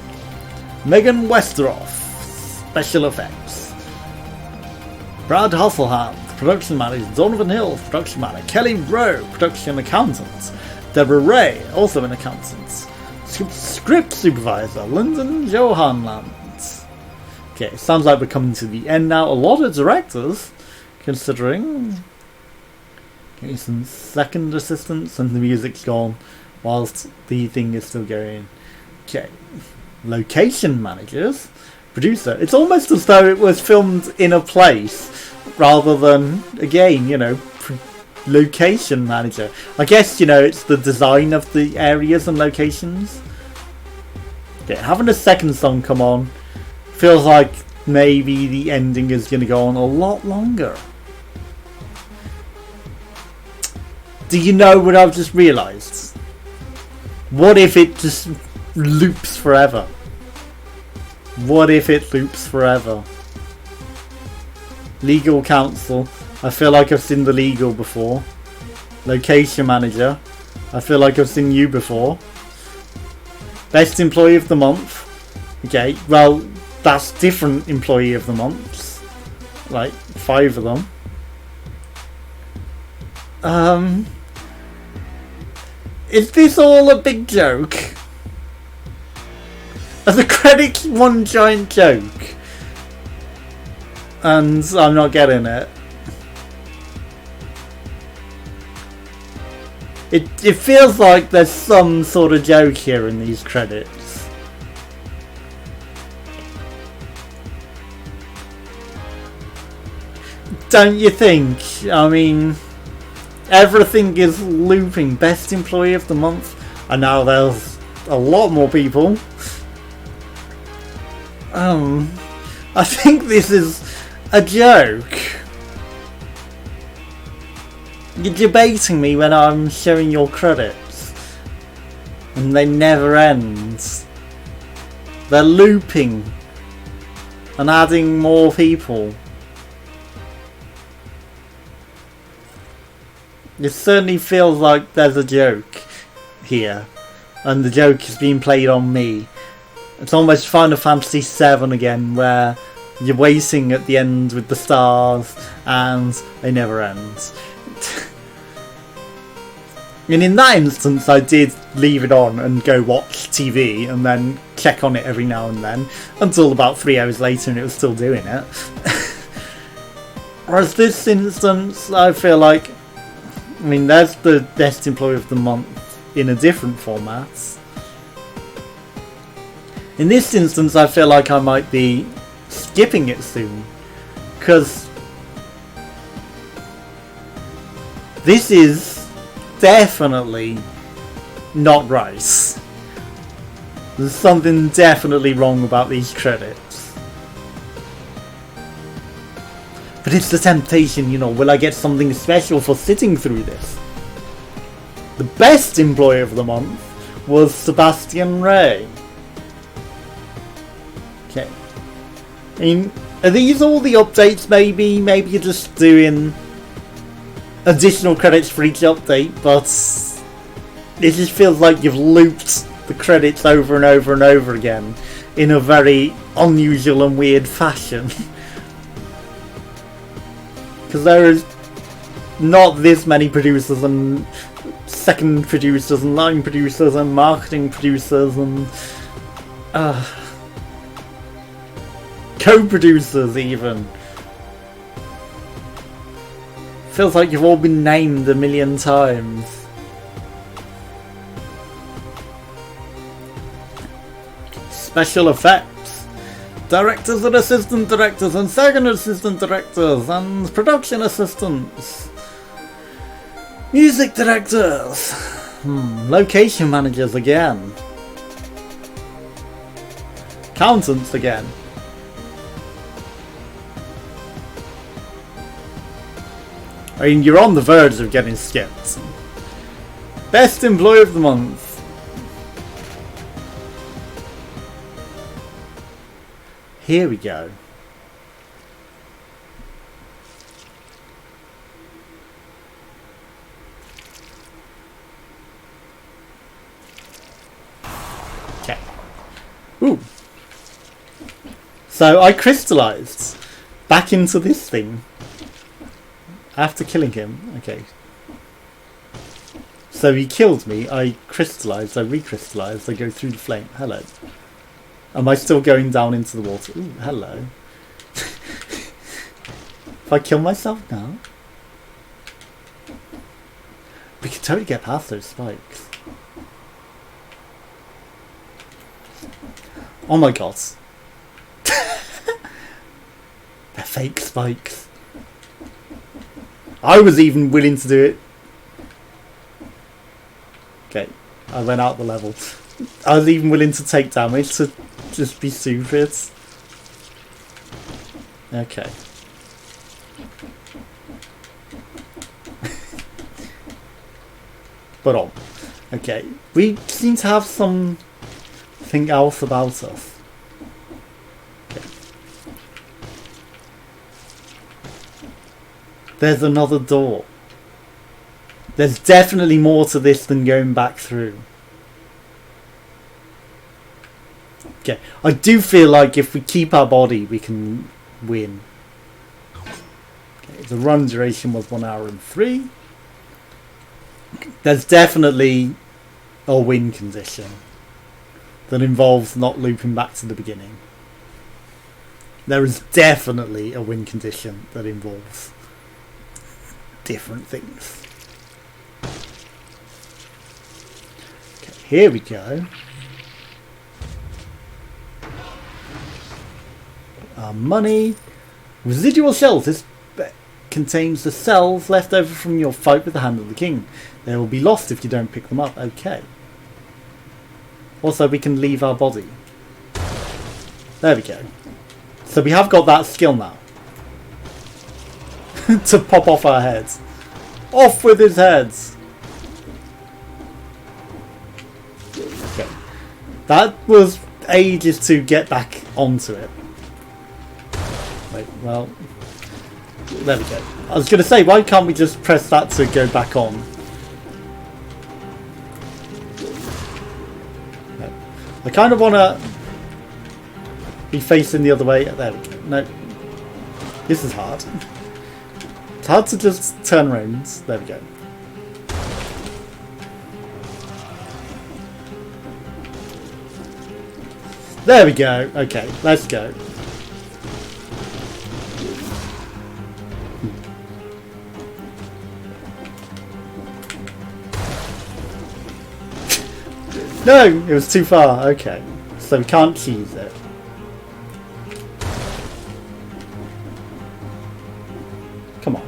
S1: Megan Westeroff, special effects. Brad Hasselhand, production manager. Donovan Hill, production manager. Kelly Rowe, production accountant. Deborah Ray, also an accountant. Script supervisor, Lyndon Johanland. Okay, sounds like we're coming to the end now. A lot of directors, considering. Okay, some second assistants and the music's gone whilst the thing is still going. Okay, location managers. Producer. It's almost as though it was filmed in a place rather than, again, you know, location manager. I guess, you know, it's the design of the areas and locations. Okay, having a second song come on feels like maybe the ending is going to go on a lot longer. Do you know what I've just realised? What if it just loops forever? What if it loops forever? Legal counsel. I feel like I've seen the legal before. Location manager. I feel like I've seen you before. Best employee of the month. Okay, well, that's different employee of the months. Like, 5 of them. Is this all a big joke? Are the credits one giant joke? And I'm not getting it. It feels like there's some sort of joke here in these credits. Don't you think? I mean, everything is looping. Best employee of the month. And now there's a lot more people. I think this is a joke. You're debating me when I'm showing your credits. And they never end. They're looping. And adding more people. It certainly feels like there's a joke here. And the joke is being played on me. It's almost Final Fantasy VII again, where you're waiting at the end with the stars and they never end. And in that instance, I did leave it on and go watch TV and then check on it every now and then until about 3 hours later and it was still doing it. Whereas this instance, I feel like, I mean, there's the best employee of the month in a different format. In this instance, I feel like I might be skipping it soon, because this is definitely not right. There's something definitely wrong about these credits. But it's the temptation, you know, will I get something special for sitting through this? The best employee of the month was Sebastian Ray. Okay. I mean, are these all the updates maybe? Maybe you're just doing additional credits for each update, but it just feels like you've looped the credits over and over and over again in a very unusual and weird fashion. Because there is not this many producers and second producers and line producers and marketing producers and co-producers even. Feels like you've all been named a million times. Special effects. Directors and assistant directors and second assistant directors and production assistants. Music directors. Location managers again. Accountants again. I mean, you're on the verge of getting skipped. Best employee of the month. Here we go. Okay. Ooh. So I crystallized back into this thing after killing him. Okay. So he killed me, I crystallized, I recrystallized, I go through the flame. Hello. Am I still going down into the water? Ooh, hello. If I kill myself now? We can totally get past those spikes. Oh my god. They're fake spikes. I was even willing to do it. Okay, I went out the level. I was even willing to take damage to just be stupid. Okay. But on. Okay, we seem to have something else about us. Okay. There's another door. There's definitely more to this than going back through. Okay, I do feel like if we keep our body, we can win. Okay, the run duration was 1 hour and 3. There's definitely a win condition that involves not looping back to the beginning. There is definitely a win condition that involves different things. Okay, here we go. Our money. Residual shells. This contains the cells left over from your fight with the Hand of the King. They will be lost if you don't pick them up. Okay. Also, we can leave our body. There we go. So we have got that skill now. To pop off our heads. Off with his heads! Okay. That was ages to get back onto it. Wait, well... There we go. I was going to say, why can't we just press that to go back on? No. I kind of want to be facing the other way. There we go. No. This is hard. It's hard to just turn around. There we go. There we go. Okay, let's go. No, it was too far. Okay, so we can't choose it. Come on.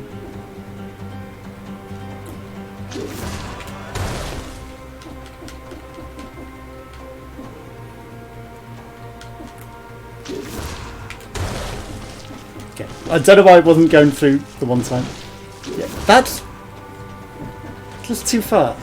S1: Okay, I don't know why it wasn't going through the one time. Yeah, that's just too far.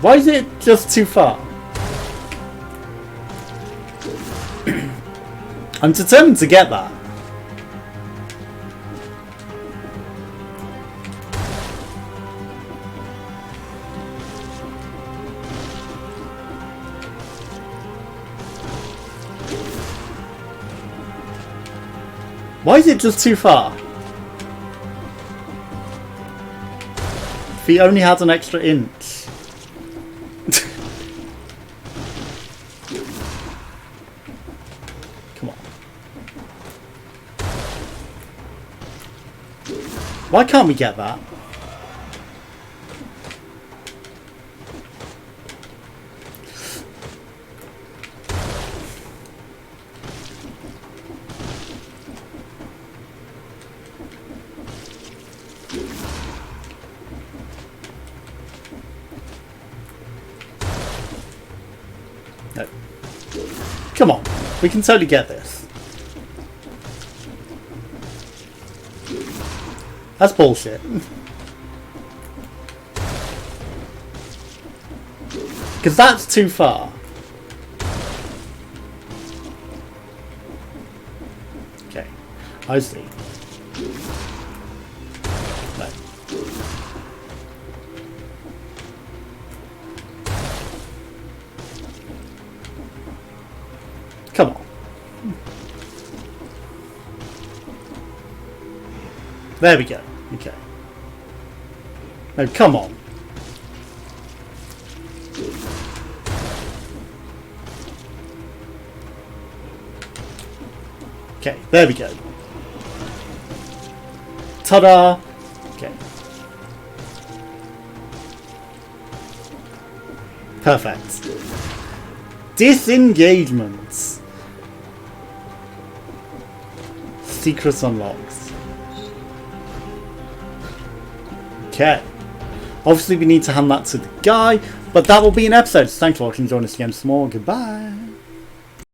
S1: Why is it just too far? I'm determined to get that. Why is it just too far? If he only had an extra inch. Why can't we get that? No. Come on, we can totally get this. That's bullshit. Because that's too far. Okay, I see. No. Come on. There we go. Okay. No, come on. Okay, there we go. Ta-da! Okay. Perfect. Disengagements. Secrets unlocks. Okay. Obviously we need to hand that to the guy, but that will be an episode. So thanks for watching. Join us again some more. Goodbye.